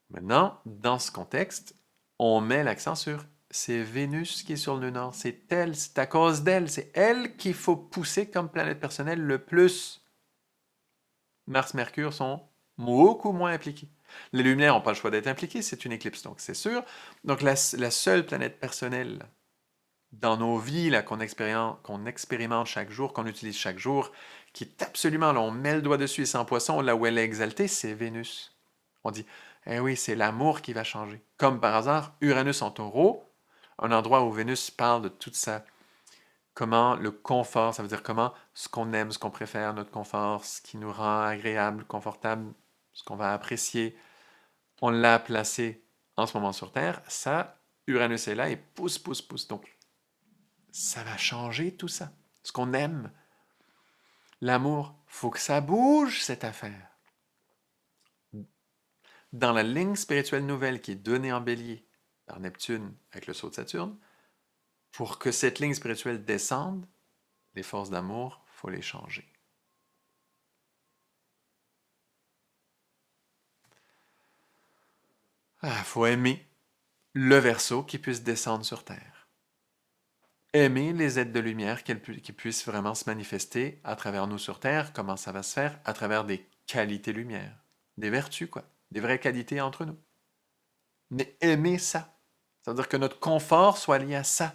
Maintenant, dans ce contexte, on met l'accent sur c'est Vénus qui est sur le nord, c'est elle, c'est à cause d'elle, c'est elle qu'il faut pousser comme planète personnelle le plus. Mars, Mercure sont beaucoup moins impliqués. Les luminaires n'ont pas le choix d'être impliqués, c'est une éclipse, donc c'est sûr. Donc la seule planète personnelle dans nos vies qu'on expérimente chaque jour, qu'on utilise chaque jour, qui est absolument, là, on met le doigt dessus et sans poisson, là où elle est exaltée, c'est Vénus. On dit, eh oui, c'est l'amour qui va changer. Comme par hasard, Uranus en taureau, un endroit où Vénus parle de toute ça. Comment le confort, ça veut dire comment ce qu'on aime, ce qu'on préfère, notre confort, ce qui nous rend agréable, confortable, ce qu'on va apprécier, on l'a placé en ce moment sur Terre, ça, Uranus est là et pousse, pousse, pousse. Donc, ça va changer tout ça. Ce qu'on aime, l'amour, faut que ça bouge, cette affaire. Dans la ligne spirituelle nouvelle qui est donnée en bélier par Neptune avec le saut de Saturne, pour que cette ligne spirituelle descende, les forces d'amour, faut les changer. Faut aimer le Verseau qui puisse descendre sur Terre. Aimer les êtres de lumière qui puissent vraiment se manifester à travers nous sur Terre. Comment ça va se faire? À travers des qualités lumière, des vertus, quoi. Des vraies qualités entre nous. Mais aimer ça. Ça veut dire que notre confort soit lié à ça.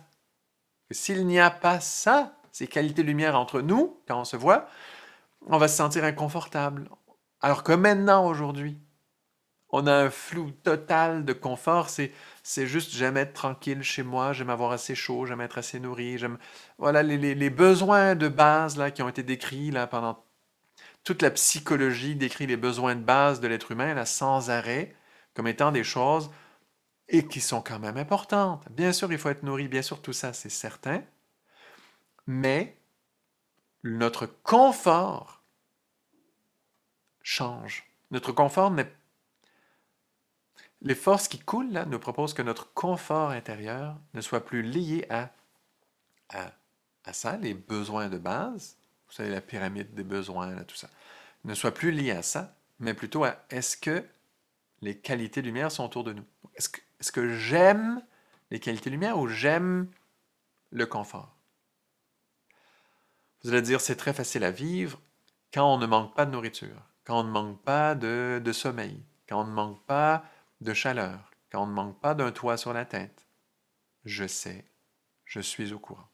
Que s'il n'y a pas ça, ces qualités lumière entre nous, quand on se voit, on va se sentir inconfortable. Alors que maintenant, aujourd'hui, on a un flou total de confort. C'est juste, j'aime être tranquille chez moi, j'aime avoir assez chaud, j'aime être assez nourri, j'aime... Voilà, les besoins de base là, qui ont été décrits là, pendant toute la psychologie, décrit les besoins de base de l'être humain là, sans arrêt, comme étant des choses et qui sont quand même importantes. Bien sûr, il faut être nourri, bien sûr, tout ça, c'est certain, mais notre confort change. Notre confort n'est... Les forces qui coulent là nous proposent que notre confort intérieur ne soit plus lié à, à ça, les besoins de base, vous savez, la pyramide des besoins, là, tout ça, ne soit plus lié à ça, mais plutôt à est-ce que les qualités lumière sont autour de nous? Est-ce que j'aime les qualités lumière ou j'aime le confort? Vous allez dire, c'est très facile à vivre quand on ne manque pas de nourriture, quand on ne manque pas de sommeil, quand on ne manque pas de chaleur, quand on ne manque pas d'un toit sur la tête. Je sais, je suis au courant.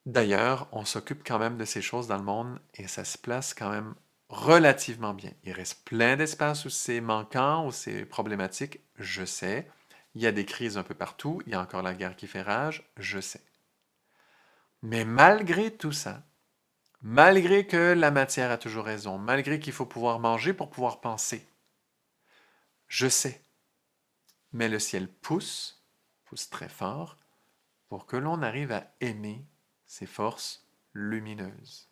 D'ailleurs, on s'occupe quand même de ces choses dans le monde et ça se place quand même relativement bien. Il reste plein d'espaces où c'est manquant, où c'est problématique, je sais. Il y a des crises un peu partout, il y a encore la guerre qui fait rage, je sais. Mais malgré tout ça, malgré que la matière a toujours raison, malgré qu'il faut pouvoir manger pour pouvoir penser, je sais. Mais le ciel pousse, pousse très fort, pour que l'on arrive à aimer ces forces lumineuses.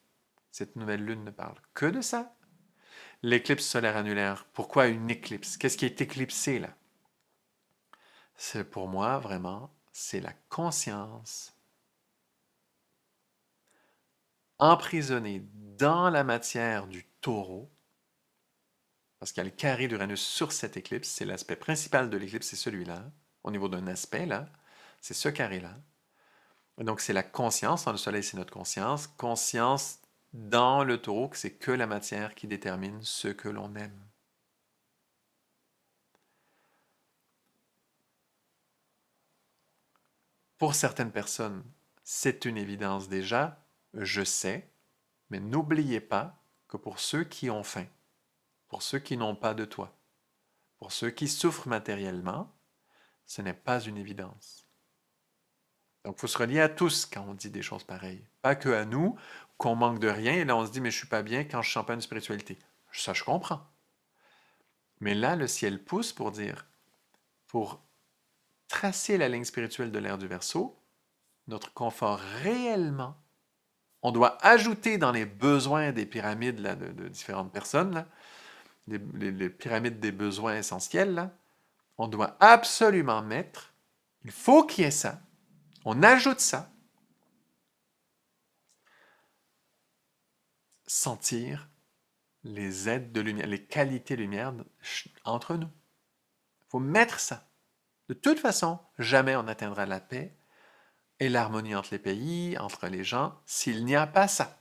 Cette nouvelle lune ne parle que de ça. L'éclipse solaire annulaire, pourquoi une éclipse? Qu'est-ce qui est éclipsé là? C'est pour moi vraiment, c'est la conscience emprisonnée dans la matière du taureau, parce qu'il y a le carré d'Uranus sur cette éclipse, c'est l'aspect principal de l'éclipse, c'est celui-là, au niveau d'un aspect là, c'est ce carré-là. Donc c'est la conscience, dans le soleil c'est notre conscience, conscience dans le taureau, que c'est que la matière qui détermine ce que l'on aime. Pour certaines personnes, C'est une évidence déjà, je sais, mais n'oubliez pas que pour ceux qui ont faim, pour ceux qui n'ont pas de toit, pour ceux qui souffrent matériellement, ce n'est pas une évidence. Donc, il faut se relier à tous quand on dit des choses pareilles. Pas que à nous, qu'on manque de rien, et là on se dit, mais je suis pas bien quand je sens pas une spiritualité. Ça, je comprends. Mais là, le ciel pousse pour dire, pour tracer la ligne spirituelle de l'ère du Verseau, notre confort réellement, on doit ajouter dans les besoins des pyramides là, de différentes personnes, là, les pyramides des besoins essentiels, là, on doit absolument mettre, il faut qu'il y ait ça, on ajoute ça, sentir les aides de lumière, les qualités lumière entre nous. Il faut mettre ça. De toute façon, jamais on n'atteindra la paix et l'harmonie entre les pays, entre les gens, s'il n'y a pas ça.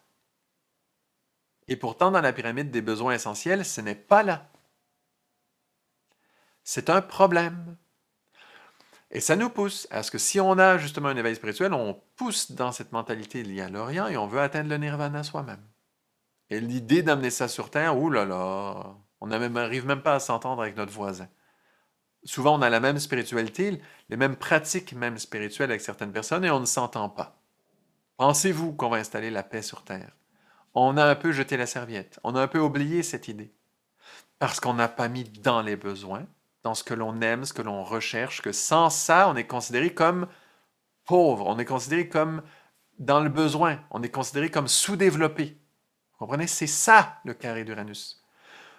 Et pourtant, dans la pyramide des besoins essentiels, ce n'est pas là. C'est un problème. Et ça nous pousse à ce que si on a justement un éveil spirituel, on pousse dans cette mentalité liée à l'Orient et on veut atteindre le nirvana soi-même. Et l'idée d'amener ça sur Terre, ouh là là, on n'arrive même pas à s'entendre avec notre voisin. Souvent, on a la même spiritualité, les mêmes pratiques même spirituelles avec certaines personnes et on ne s'entend pas. Pensez-vous qu'on va installer la paix sur Terre? On a un peu jeté la serviette, on a un peu oublié cette idée. Parce qu'on n'a pas mis dans les besoins, dans ce que l'on aime, ce que l'on recherche, que sans ça, on est considéré comme pauvre, on est considéré comme dans le besoin, on est considéré comme sous-développé. Vous comprenez? C'est ça le carré d'Uranus.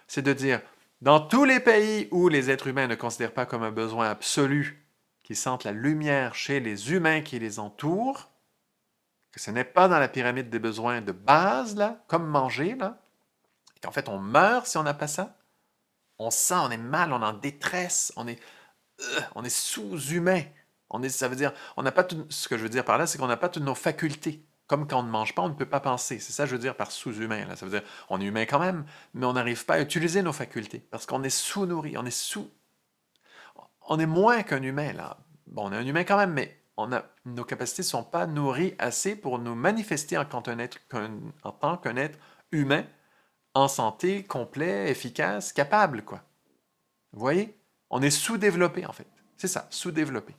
C'est de dire, dans tous les pays où les êtres humains ne considèrent pas comme un besoin absolu, qu'ils sentent la lumière chez les humains qui les entourent, que ce n'est pas dans la pyramide des besoins de base, là, comme manger, là, et qu'en fait on meurt si on n'a pas ça, on sent, on est mal, on est en détresse, on est sous-humain. Ça veut dire, on n'a pas tout, ce que je veux dire par là, c'est qu'on n'a pas toutes nos facultés. Comme quand on ne mange pas, on ne peut pas penser. C'est ça que je veux dire par sous-humain. Là. Ça veut dire, on est humain quand même, mais on n'arrive pas à utiliser nos facultés parce qu'on est sous-nourri, on est moins qu'un humain là. Bon, on est un humain quand même, mais nos capacités ne sont pas nourries assez pour nous manifester en tant qu'un être humain, en santé, complet, efficace, capable, quoi. Vous voyez? On est sous-développé, en fait. C'est ça, sous-développé.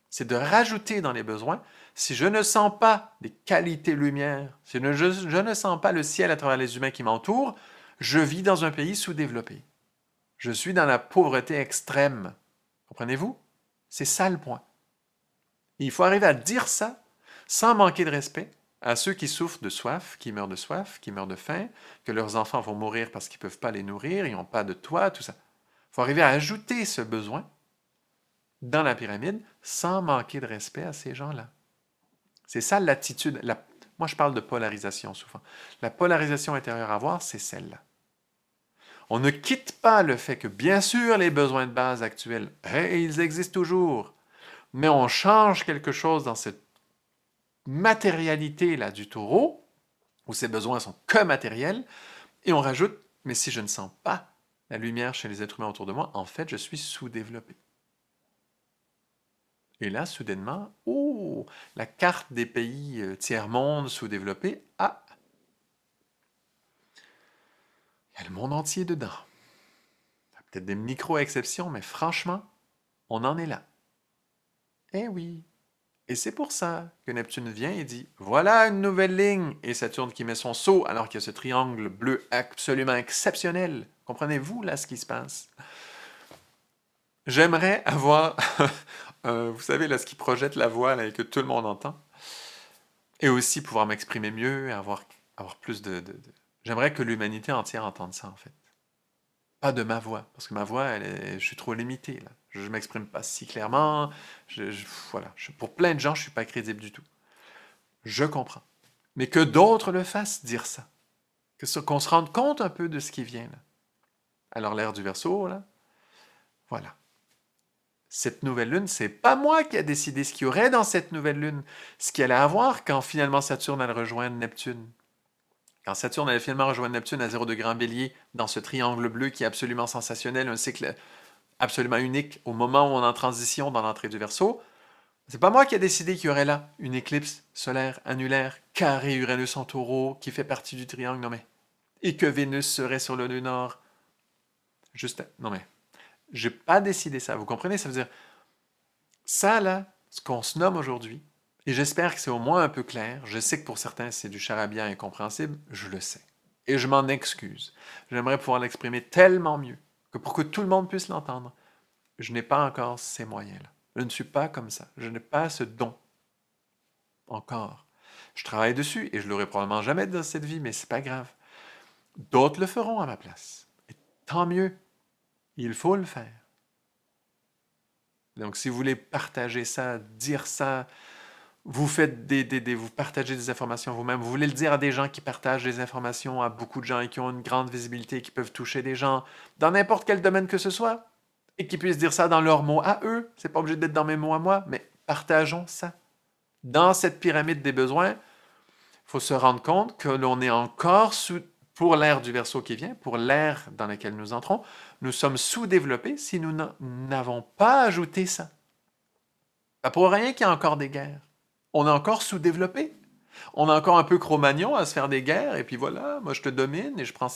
C'est de rajouter dans les besoins, si je ne sens pas des qualités lumière, si je ne sens pas le ciel à travers les humains qui m'entourent, je vis dans un pays sous-développé. Je suis dans la pauvreté extrême. Comprenez-vous? C'est ça le point. Et il faut arriver à dire ça sans manquer de respect à ceux qui souffrent de soif, qui meurent de faim, que leurs enfants vont mourir parce qu'ils ne peuvent pas les nourrir, ils n'ont pas de toit, tout ça. Il faut arriver à ajouter ce besoin dans la pyramide sans manquer de respect à ces gens-là. C'est ça l'attitude. Moi, je parle de polarisation souvent. La polarisation intérieure à avoir, c'est celle-là. On ne quitte pas le fait que, bien sûr, les besoins de base actuels, ils existent toujours, mais on change quelque chose dans cette matérialité-là du taureau, où ces besoins sont que matériels, et on rajoute, mais si je ne sens pas la lumière chez les êtres humains autour de moi, en fait, je suis sous-développé. Et là, soudainement, oh, la carte des pays tiers-monde sous-développés, ah, il y a le monde entier dedans. Il y a peut-être des micro-exceptions, mais franchement, on en est là. Eh oui. Et c'est pour ça que Neptune vient et dit, voilà une nouvelle ligne, et Saturne qui met son sceau alors qu'il y a ce triangle bleu absolument exceptionnel. Comprenez-vous là ce qui se passe? J'aimerais avoir, vous savez, là, ce qui projette la voix là, et que tout le monde entend. Et aussi pouvoir m'exprimer mieux, avoir plus J'aimerais que l'humanité entière entende ça, en fait. Pas de ma voix, parce que ma voix, je suis trop limité, là. Je ne m'exprime pas si clairement. Voilà. Pour plein de gens, je ne suis pas crédible du tout. Je comprends. Mais que d'autres le fassent, dire ça. Qu'on se rende compte un peu de ce qui vient, là. Alors, l'ère du Verseau, là, voilà. Cette nouvelle lune, c'est pas moi qui a décidé ce qu'il y aurait dans cette nouvelle lune, ce qu'il allait avoir quand finalement Saturne allait rejoindre Neptune. Quand Saturne allait finalement rejoindre Neptune à 0 degré en bélier, dans ce triangle bleu qui est absolument sensationnel, un cycle absolument unique au moment où on est en transition dans l'entrée du Verseau, C'est pas moi qui ai décidé qu'il y aurait là une éclipse solaire annulaire carré Uranus en taureau qui fait partie du triangle, non mais. Et que Vénus serait sur le nœud nord. Juste, non mais. J'ai pas décidé ça, vous comprenez? Ça veut dire, ça là, ce qu'on se nomme aujourd'hui, et j'espère que c'est au moins un peu clair, je sais que pour certains c'est du charabia incompréhensible, je le sais. Et je m'en excuse. J'aimerais pouvoir l'exprimer tellement mieux que pour que tout le monde puisse l'entendre. Je n'ai pas encore ces moyens-là. Je ne suis pas comme ça. Je n'ai pas ce don. Encore. Je travaille dessus et je l'aurai probablement jamais dans cette vie, mais c'est pas grave. D'autres le feront à ma place. Et tant mieux. Il faut le faire. Donc, si vous voulez partager ça, dire ça, vous faites vous partagez des informations vous-même, vous voulez le dire à des gens qui partagent des informations à beaucoup de gens et qui ont une grande visibilité, qui peuvent toucher des gens dans n'importe quel domaine que ce soit, et qui puissent dire ça dans leurs mots à eux. C'est pas obligé d'être dans mes mots à moi, mais partageons ça. Dans cette pyramide des besoins, il faut se rendre compte que l'on est encore pour l'ère du Verseau qui vient, pour l'ère dans laquelle nous entrons, nous sommes sous-développés si nous n'avons pas ajouté ça. Pas pour rien qu'il y a encore des guerres. On est encore sous-développé. On est encore un peu Cro-Magnon à se faire des guerres, et puis voilà, moi je te domine et je prends...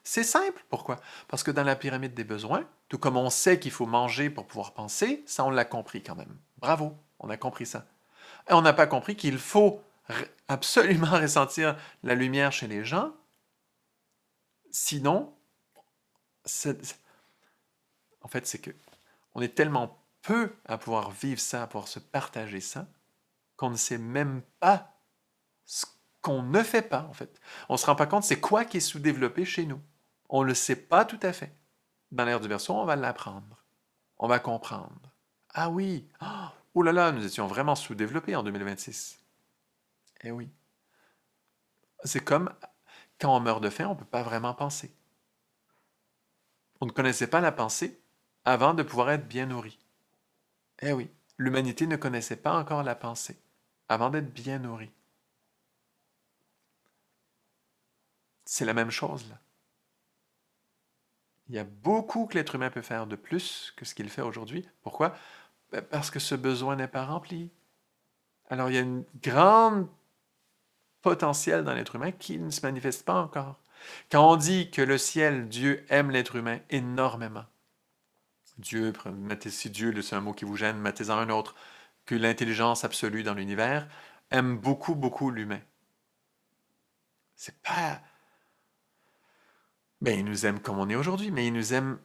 C'est simple, pourquoi? Parce que dans la pyramide des besoins, tout comme on sait qu'il faut manger pour pouvoir penser, ça on l'a compris quand même. Bravo, on a compris ça. Et on n'a pas compris qu'il faut absolument ressentir la lumière chez les gens, sinon, en fait c'est que on est tellement peu à pouvoir vivre ça, à pouvoir se partager ça, qu'on ne sait même pas ce qu'on ne fait pas, en fait. On ne se rend pas compte c'est quoi qui est sous-développé chez nous. On ne le sait pas tout à fait. Dans l'ère du Verseau, on va l'apprendre. On va comprendre. Ah oui! Oh là là, nous étions vraiment sous-développés en 2026. Eh oui. C'est comme quand on meurt de faim, on ne peut pas vraiment penser. On ne connaissait pas la pensée avant de pouvoir être bien nourri. Eh oui, l'humanité ne connaissait pas encore la pensée avant d'être bien nourrie. C'est la même chose là. Il y a beaucoup que l'être humain peut faire de plus que ce qu'il fait aujourd'hui. Pourquoi? Parce que ce besoin n'est pas rempli. Alors il y a une grande potentiel dans l'être humain qui ne se manifeste pas encore. Quand on dit que le ciel, Dieu aime l'être humain énormément, Dieu, mettez, si Dieu, c'est un mot qui vous gêne, mettez-en un autre, que l'intelligence absolue dans l'univers aime beaucoup, beaucoup l'humain. C'est pas... Ben, il nous aime comme on est aujourd'hui, mais il nous aime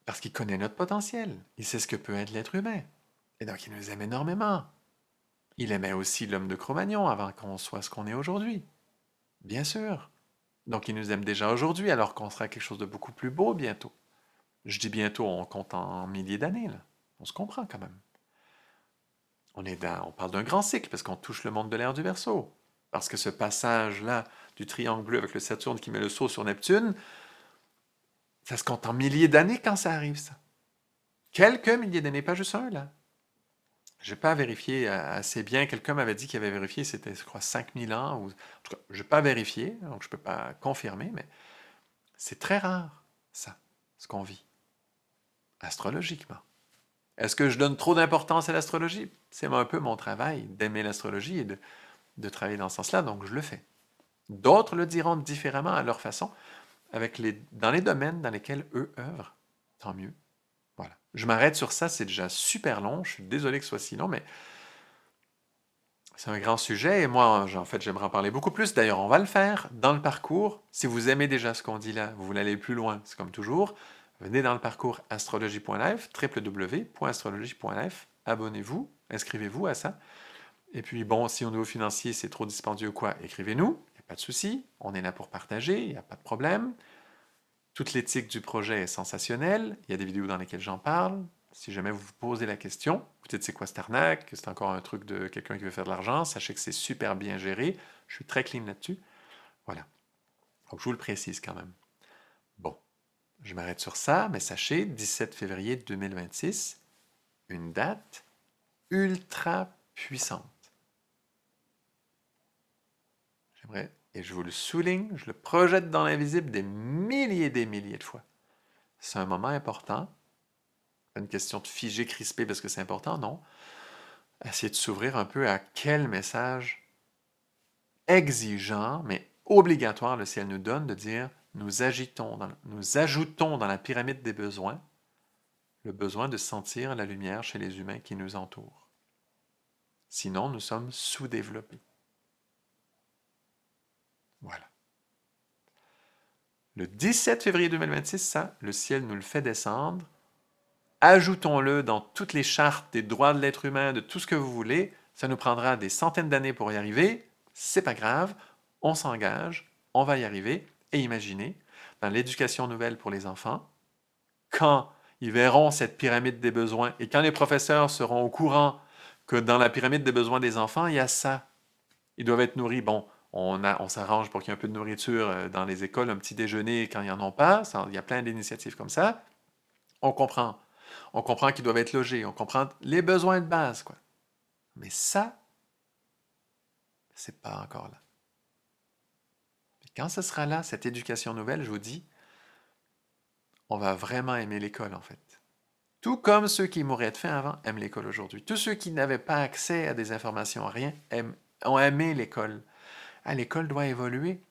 parce qu'il connaît notre potentiel. Il sait ce que peut être l'être humain. Et donc, il nous aime énormément. Il aimait aussi l'homme de Cro-Magnon avant qu'on soit ce qu'on est aujourd'hui. Bien sûr. Donc, il nous aime déjà aujourd'hui, alors qu'on sera quelque chose de beaucoup plus beau bientôt. Je dis bientôt, on compte en milliers d'années, là. On se comprend quand même. On parle d'un grand cycle, parce qu'on touche le monde de l'ère du Verseau. Parce que ce passage-là du triangle bleu avec le Saturne qui met le saut sur Neptune, ça se compte en milliers d'années quand ça arrive, ça. Quelques milliers d'années, pas juste un, là. Je n'ai pas vérifié assez bien. Quelqu'un m'avait dit qu'il avait vérifié, c'était, je crois, 5000 ans. En tout cas, je n'ai pas vérifié, donc je ne peux pas confirmer, mais c'est très rare, ça, ce qu'on vit, astrologiquement. Est-ce que je donne trop d'importance à l'astrologie? C'est un peu mon travail d'aimer l'astrologie et de travailler dans ce sens-là, donc je le fais. D'autres le diront différemment à leur façon, dans les domaines dans lesquels eux œuvrent. Tant mieux. Voilà. Je m'arrête sur ça, c'est déjà super long. Je suis désolé que ce soit si long, mais c'est un grand sujet et moi, en fait, j'aimerais en parler beaucoup plus. D'ailleurs, on va le faire dans le parcours. Si vous aimez déjà ce qu'on dit là, vous voulez aller plus loin, c'est comme toujours, venez dans le parcours astrologie.life, www.astrologie.life, abonnez-vous, inscrivez-vous à ça. Et puis, bon, si au niveau financier, c'est trop dispendieux ou quoi, écrivez-nous, il n'y a pas de souci, on est là pour partager, il n'y a pas de problème. Toute l'éthique du projet est sensationnelle, il y a des vidéos dans lesquelles j'en parle. Si jamais vous vous posez la question, vous dites c'est quoi cette arnaque, c'est encore un truc de quelqu'un qui veut faire de l'argent, sachez que c'est super bien géré, je suis très clean là-dessus. Voilà. Donc je vous le précise quand même. Bon, je m'arrête sur ça, mais sachez, 17 février 2026, une date ultra puissante. J'aimerais, et je vous le souligne, je le projette dans l'invisible des milliers et des milliers de fois. C'est un moment important. Pas une question de figer, crisper parce que c'est important, non. essayer de s'ouvrir un peu à quel message exigeant, mais obligatoire le ciel nous donne de dire nous ajoutons dans la pyramide des besoins le besoin de sentir la lumière chez les humains qui nous entourent. Sinon, nous sommes sous-développés. Voilà. Le 17 février 2026, ça, le ciel nous le fait descendre. Ajoutons-le dans toutes les chartes des droits de l'être humain, de tout ce que vous voulez. Ça nous prendra des centaines d'années pour y arriver. C'est pas grave. On s'engage. On va y arriver. Et imaginez, dans l'éducation nouvelle pour les enfants, quand ils verront cette pyramide des besoins et quand les professeurs seront au courant que dans la pyramide des besoins des enfants, il y a ça. Ils doivent être nourris. Bon, on s'arrange pour qu'il y ait un peu de nourriture dans les écoles, un petit déjeuner quand ils n'en ont pas. Il y a plein d'initiatives comme ça. On comprend. On comprend qu'ils doivent être logés. On comprend les besoins de base, quoi. Mais ça, c'est pas encore là. Et quand ce sera là, cette éducation nouvelle, je vous dis, on va vraiment aimer l'école, en fait. Tout comme ceux qui mouraient de faim avant aiment l'école aujourd'hui. Tous ceux qui n'avaient pas accès à des informations, à rien, ont aimé l'école. Ah, l'école doit évoluer.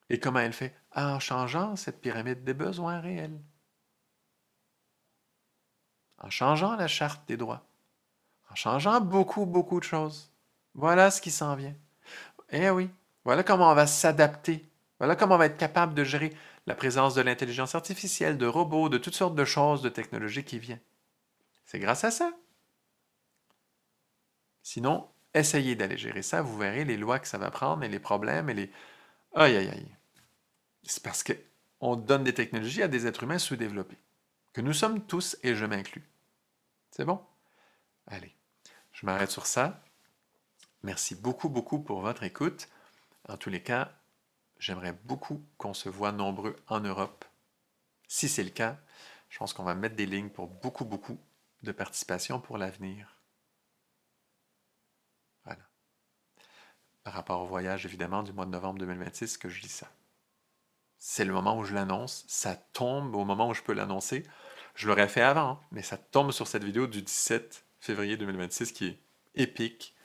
Et comment elle fait? En changeant cette pyramide des besoins réels. En changeant la charte des droits. En changeant beaucoup, beaucoup de choses. Voilà ce qui s'en vient. Eh oui, voilà comment on va s'adapter. Voilà comment on va être capable de gérer la présence de l'intelligence artificielle, de robots, de toutes sortes de choses, de technologies qui viennent. C'est grâce à ça. Sinon, essayez d'aller gérer ça, vous verrez les lois que ça va prendre et les problèmes et les... Aïe, aïe, aïe. C'est parce qu'on donne des technologies à des êtres humains sous-développés, que nous sommes tous, et je m'inclus. C'est bon? Allez, je m'arrête sur ça. Merci beaucoup, beaucoup pour votre écoute. En tous les cas, j'aimerais beaucoup qu'on se voit nombreux en Europe. Si c'est le cas, je pense qu'on va mettre des lignes pour beaucoup, beaucoup de participation pour l'avenir. Voilà. Par rapport au voyage, évidemment, du mois de novembre 2026 que je dis ça. C'est le moment où je l'annonce. Ça tombe au moment où je peux l'annoncer. Je l'aurais fait avant, hein, mais ça tombe sur cette vidéo du 17 février 2026 qui est épique.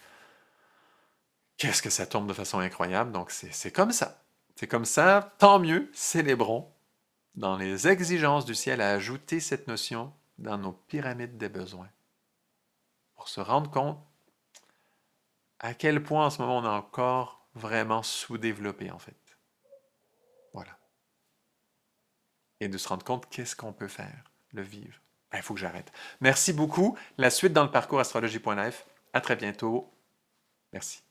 Qu'est-ce que ça tombe de façon incroyable. Donc c'est comme ça. C'est comme ça, tant mieux, célébrons dans les exigences du ciel à ajouter cette notion dans nos pyramides des besoins. Pour se rendre compte à quel point en ce moment on est encore vraiment sous-développé en fait. Voilà. Et de se rendre compte qu'est-ce qu'on peut faire, le vivre. Il faut que j'arrête. Merci beaucoup. La suite dans le parcours astrologie.life. À très bientôt. Merci.